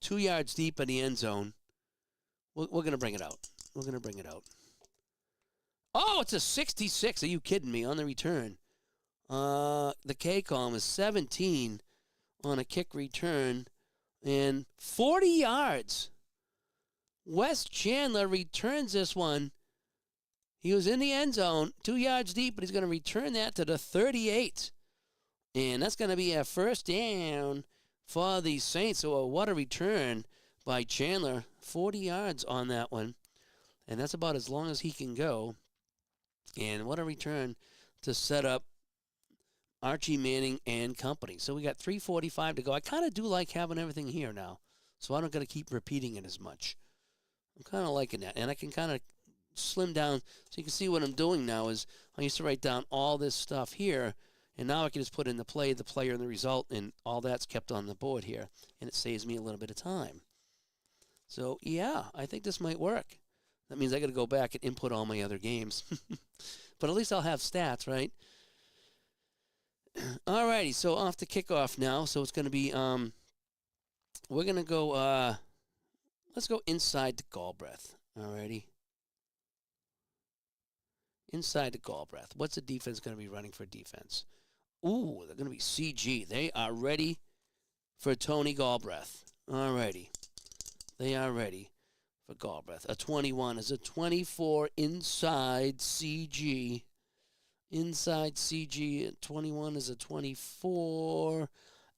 2 yards deep in the end zone. We're going to bring it out. We're going to bring it out. Oh, it's a 66. Are you kidding me? On the return. The kickoff is 17 on a kick return and 40 yards. Wes Chandler returns this one. He was in the end zone, 2 yards deep, but he's going to return that to the 38. And that's going to be a first down for the Saints. So what a return by Chandler. 40 yards on that one. And that's about as long as he can go. And what a return to set up Archie Manning and company. So we got 3:45 to go. I kind of do like having everything here now. So I don't got to keep repeating it as much. I'm kind of liking that. And I can kind of slim down so you can see what I'm doing now is I used to write down all this stuff here. And now I can just put in the play, the player, and the result, and all that's kept on the board here. And it saves me a little bit of time. So, yeah, I think this might work. That means I got to go back and input all my other games. But at least I'll have stats, right? All righty, so off the kickoff now. So it's going to be, we're going to go, let's go inside the Galbraith. All righty. Inside the Galbraith. What's the defense going to be running for defense? Ooh, they're going to be CG. They are ready for Tony Galbraith. All righty. They are ready for Galbraith. A 21 is a 24 inside CG. Inside CG. 21 is a 24.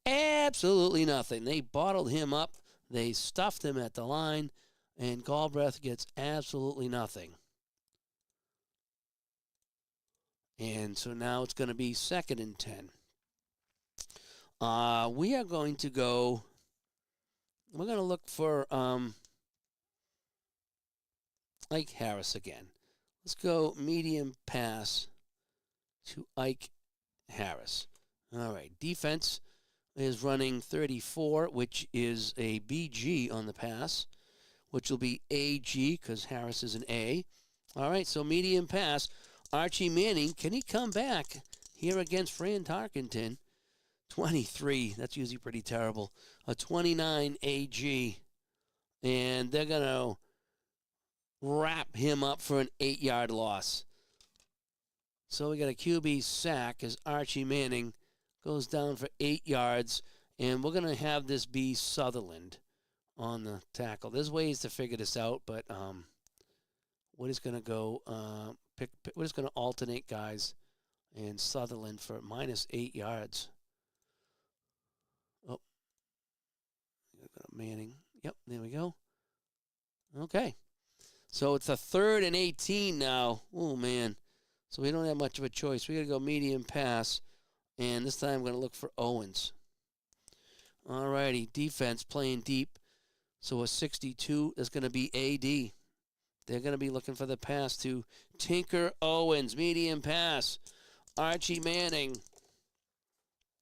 Absolutely nothing. They bottled him up. They stuffed him at the line. And Galbraith gets absolutely nothing. And so now it's going to be 2nd and 10. We are going to go, we're going to look for Ike Harris again. Let's go medium pass to Ike Harris. All right, defense is running 34, which is a BG on the pass, which will be AG because Harris is an A. All right, so medium pass. Archie Manning, can he come back here against Fran Tarkenton? 23, that's usually pretty terrible. A 29 AG, and they're going to wrap him up for an 8-yard loss. So we got a QB sack as Archie Manning goes down for 8 yards, and we're going to have this be Sutherland on the tackle. There's ways to figure this out, but we're just going to go we're just going to alternate guys and Sutherland for -8 yards. Oh, Manning. Yep, there we go. Okay. So it's a 3rd and 18 now. Oh, man. So we don't have much of a choice. We got to go medium pass, and this time I'm going to look for Owens. All righty, defense playing deep. So a 62 is going to be AD. They're going to be looking for the pass to Tinker Owens. Medium pass. Archie Manning.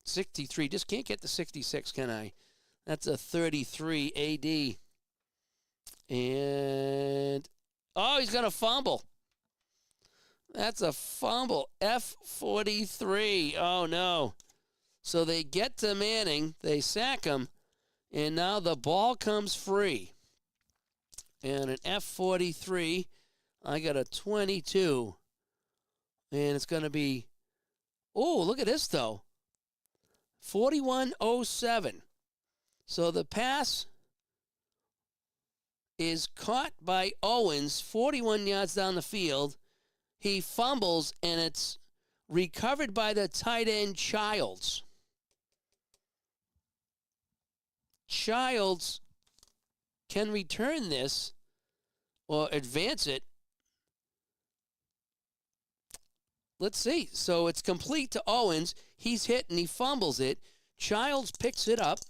63. Just can't get the 66, can I? That's a 33 AD. And, oh, he's got a fumble. That's a fumble. F43. Oh, no. So they get to Manning. They sack him. And now the ball comes free. And an F43, I got a 22. And it's going to be, oh, look at this, though. 41-07. So the pass is caught by Owens, 41 yards down the field. He fumbles, and it's recovered by the tight end Childs. Childs can return this or advance it. Let's see. So it's complete to Owens. He's hit and he fumbles it. Childs picks it up.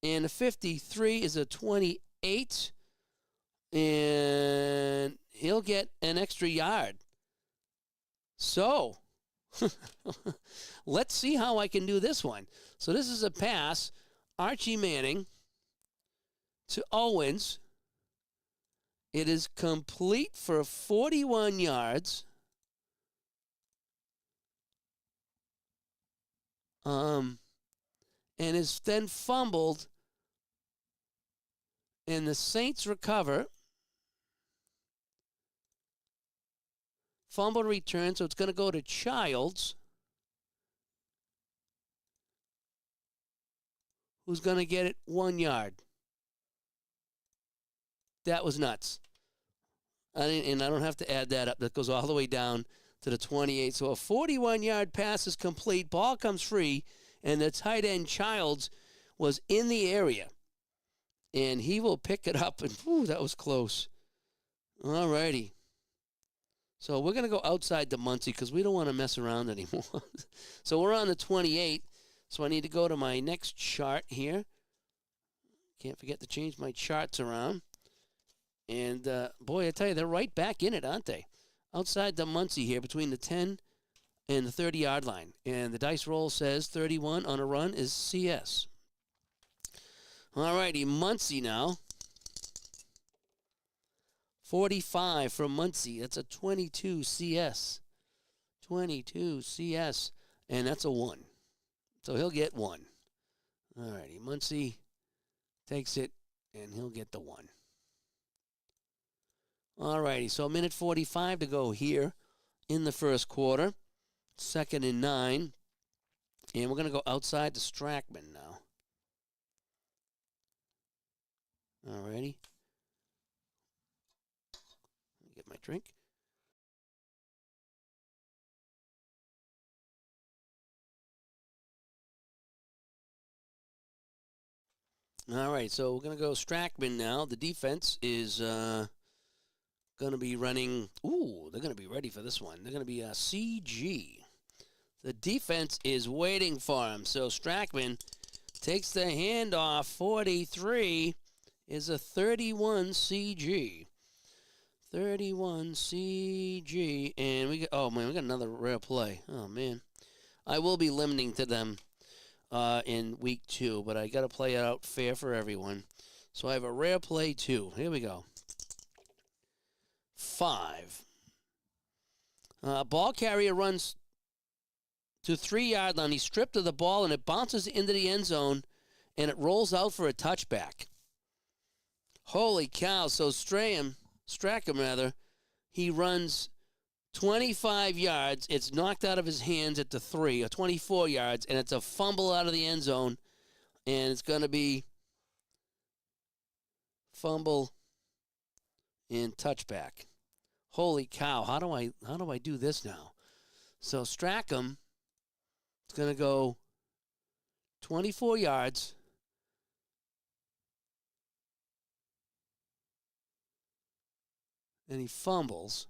And a 53 is a 28. And he'll get an extra yard. So let's see how I can do this one. So this is a pass. Archie Manning to Owens. It is complete for 41 yards. And is then fumbled And the Saints recover. Fumble return, so it's going to go to Childs, who's going to get it 1 yard. That was nuts. And I don't have to add that up. That goes all the way down to the 28. So a 41-yard pass is complete. Ball comes free, and the tight end Childs was in the area. And he will pick it up. And, whew, that was close. All righty. So we're going to go outside the Muncie because we don't want to mess around anymore. So we're on the 28. So I need to go to my next chart here. Can't forget to change my charts around. And, boy, I tell you, they're right back in it, aren't they? Outside the Muncie here between the 10 and the 30-yard line. And the dice roll says 31 on a run is CS. All righty, Muncie now. 45 from Muncie. That's a 22 CS. 22 CS. And that's a 1. So he'll get 1. All righty, Muncie takes it, and he'll get the 1. All righty, so a minute 45 to go here in the first quarter. 2nd and 9. And we're going to go outside to Strackman now. All righty. Let me get my drink. All right, so we're going to go Strackman now. The defense is going to be running. Ooh, they're going to be ready for this one. They're going to be a CG. The defense is waiting for him. So Strackman takes the handoff. 43 is a 31 CG. 31 CG. And we got another rare play. Oh, man. I will be limiting to them in week 2, but I got to play it out fair for everyone. So I have a rare play 2. Here we go. 5. Ball carrier runs to 3-yard line. He's stripped of the ball, and it bounces into the end zone, and it rolls out for a touchback. Holy cow. So Strackham, he runs 25 yards. It's knocked out of his hands at the 3, or 24 yards, and it's a fumble out of the end zone, and it's going to be fumble and touchback. Holy cow, how do I do this now? So Strackham is going to go 24 yards. And he fumbles.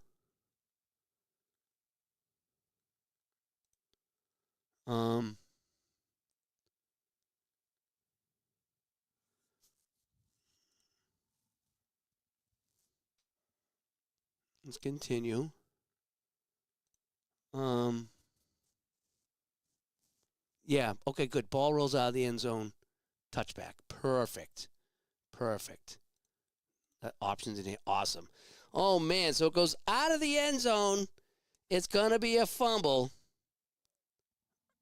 Let's continue. Yeah, okay, good. Ball rolls out of the end zone. Touchback. Perfect. That option's in here. Awesome. Oh, man, so it goes out of the end zone. It's going to be a fumble.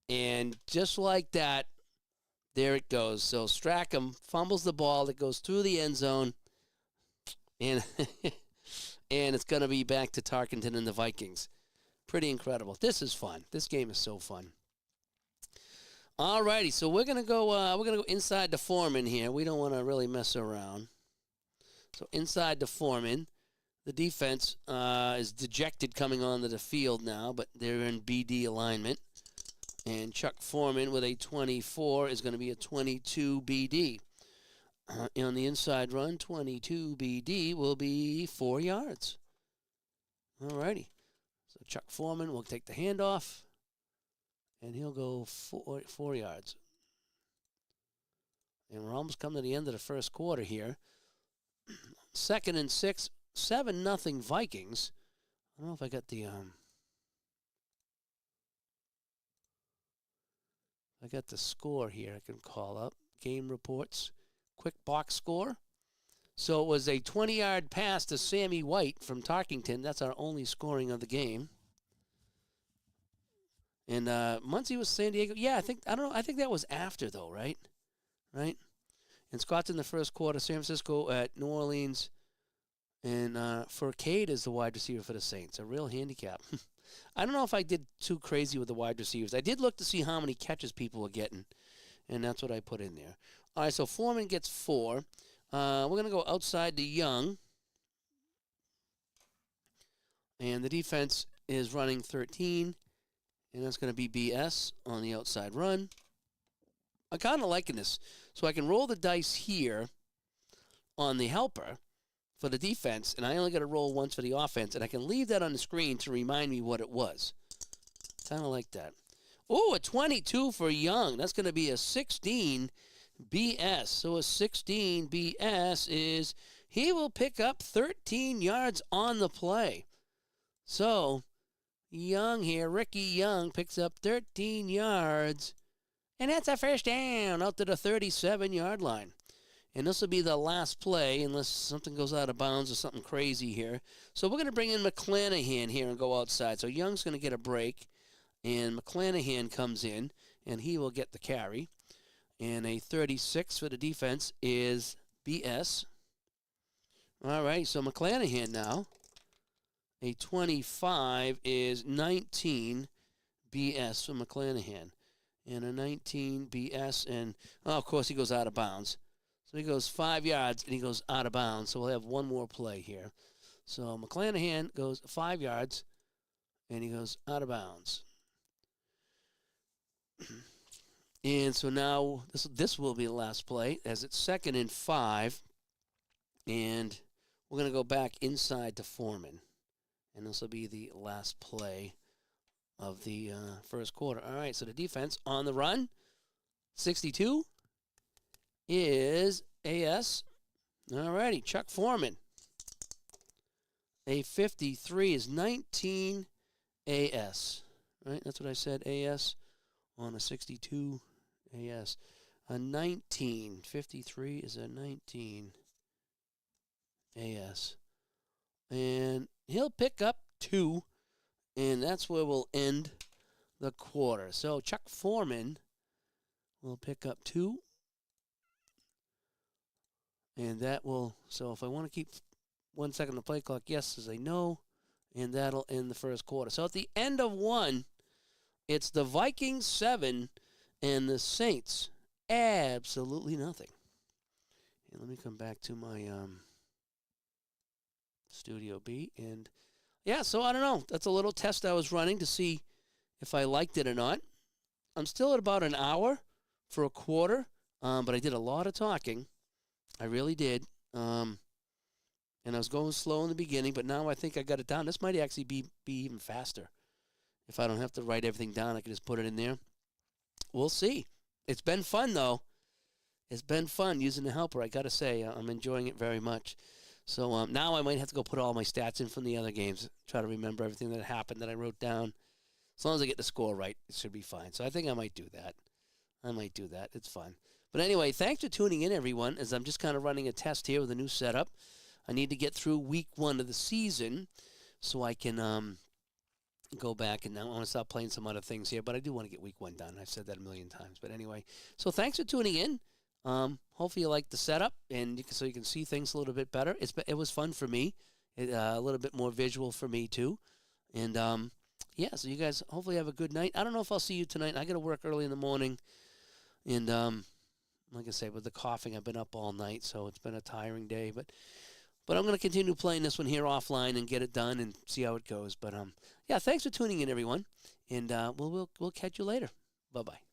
And just like that, there it goes. So Strackham fumbles the ball that goes through the end zone. And and it's going to be back to Tarkenton and the Vikings. Pretty incredible. This is fun. This game is so fun. All righty, so we're gonna go inside the Foreman here. We don't want to really mess around. So inside the Foreman, the defense is dejected coming onto the field now, but they're in BD alignment. And Chuck Foreman with a 24 is going to be a 22 BD. On the inside run, 22 BD will be 4 yards. All righty. So Chuck Foreman will take the handoff, and he'll go 4 yards. And we're almost coming to the end of the first quarter here. 2nd and 6, 7-0 Vikings. I don't know if I got the score here I can call up. Game reports. Quick box score. So it was a 20-yard pass to Sammy White from Tarkington. That's our only scoring of the game. And Muncie was San Diego. Yeah, I think that was after though, right? Right? And Scott's in the first quarter. San Francisco at New Orleans. And Furcade is the wide receiver for the Saints. A real handicap. I don't know if I did too crazy with the wide receivers. I did look to see how many catches people were getting, and that's what I put in there. All right, so Foreman gets 4. We're going to go outside to Young. And the defense is running 13, and that's going to be BS on the outside run. I'm kind of liking this. So I can roll the dice here on the helper for the defense, and I only got to roll once for the offense, and I can leave that on the screen to remind me what it was. Kind of like that. Oh, a 22 for Young. That's going to be a 16 BS. So a 16 BS is he will pick up 13 yards on the play. So Young here, Ricky Young picks up 13 yards, and that's a first down out to the 37-yard line. And this will be the last play unless something goes out of bounds or something crazy here. So we're going to bring in McClanahan here and go outside. So Young's going to get a break, and McClanahan comes in, and he will get the carry. And a 36 for the defense is BS. All right, so McClanahan now. A 25 is 19 BS for McClanahan. And a 19 BS, and, of course, he goes out of bounds. So he goes 5 yards, and he goes out of bounds. So we'll have one more play here. So McClanahan goes 5 yards, and he goes out of bounds. And so now this will be the last play, as it's 2nd and 5. And we're going to go back inside to Foreman. And this will be the last play of the first quarter. All right, so the defense on the run, 62. Is AS. All righty, Chuck Foreman. A 53 is 19 AS. Right, that's what I said, AS on a 62 AS. A 19. 53 is a 19 AS. And he'll pick up 2, and that's where we'll end the quarter. So Chuck Foreman will pick up 2. And that will, so if I want to keep 1 second on the play clock, yes, as I know, and that'll end the first quarter. So at the end of 1, it's the Vikings 7 and the Saints absolutely nothing. And let me come back to my Studio B. And yeah, so I don't know. That's a little test I was running to see if I liked it or not. I'm still at about an hour for a quarter, but I did a lot of talking. I really did. And I was going slow in the beginning, but now I think I got it down. This might actually be even faster. If I don't have to write everything down, I can just put it in there. We'll see. It's been fun, though. It's been fun using the helper. I got to say, I'm enjoying it very much. So now I might have to go put all my stats in from the other games, try to remember everything that happened that I wrote down. As long as I get the score right, it should be fine. So I think I might do that. It's fun. But anyway, thanks for tuning in, everyone, as I'm just kind of running a test here with a new setup. I need to get through week 1 of the season so I can go back, and now I want to stop playing some other things here, but I do want to get week 1 done. I've said that a million times. But anyway, so thanks for tuning in. Hopefully you like the setup, and so you can see things a little bit better. It was fun for me, a little bit more visual for me too. And yeah, so you guys hopefully have a good night. I don't know if I'll see you tonight. I got to work early in the morning, and like I say, with the coughing, I've been up all night, so it's been a tiring day. But I'm going to continue playing this one here offline and get it done and see how it goes. But yeah, thanks for tuning in, everyone, and we'll catch you later. Bye-bye.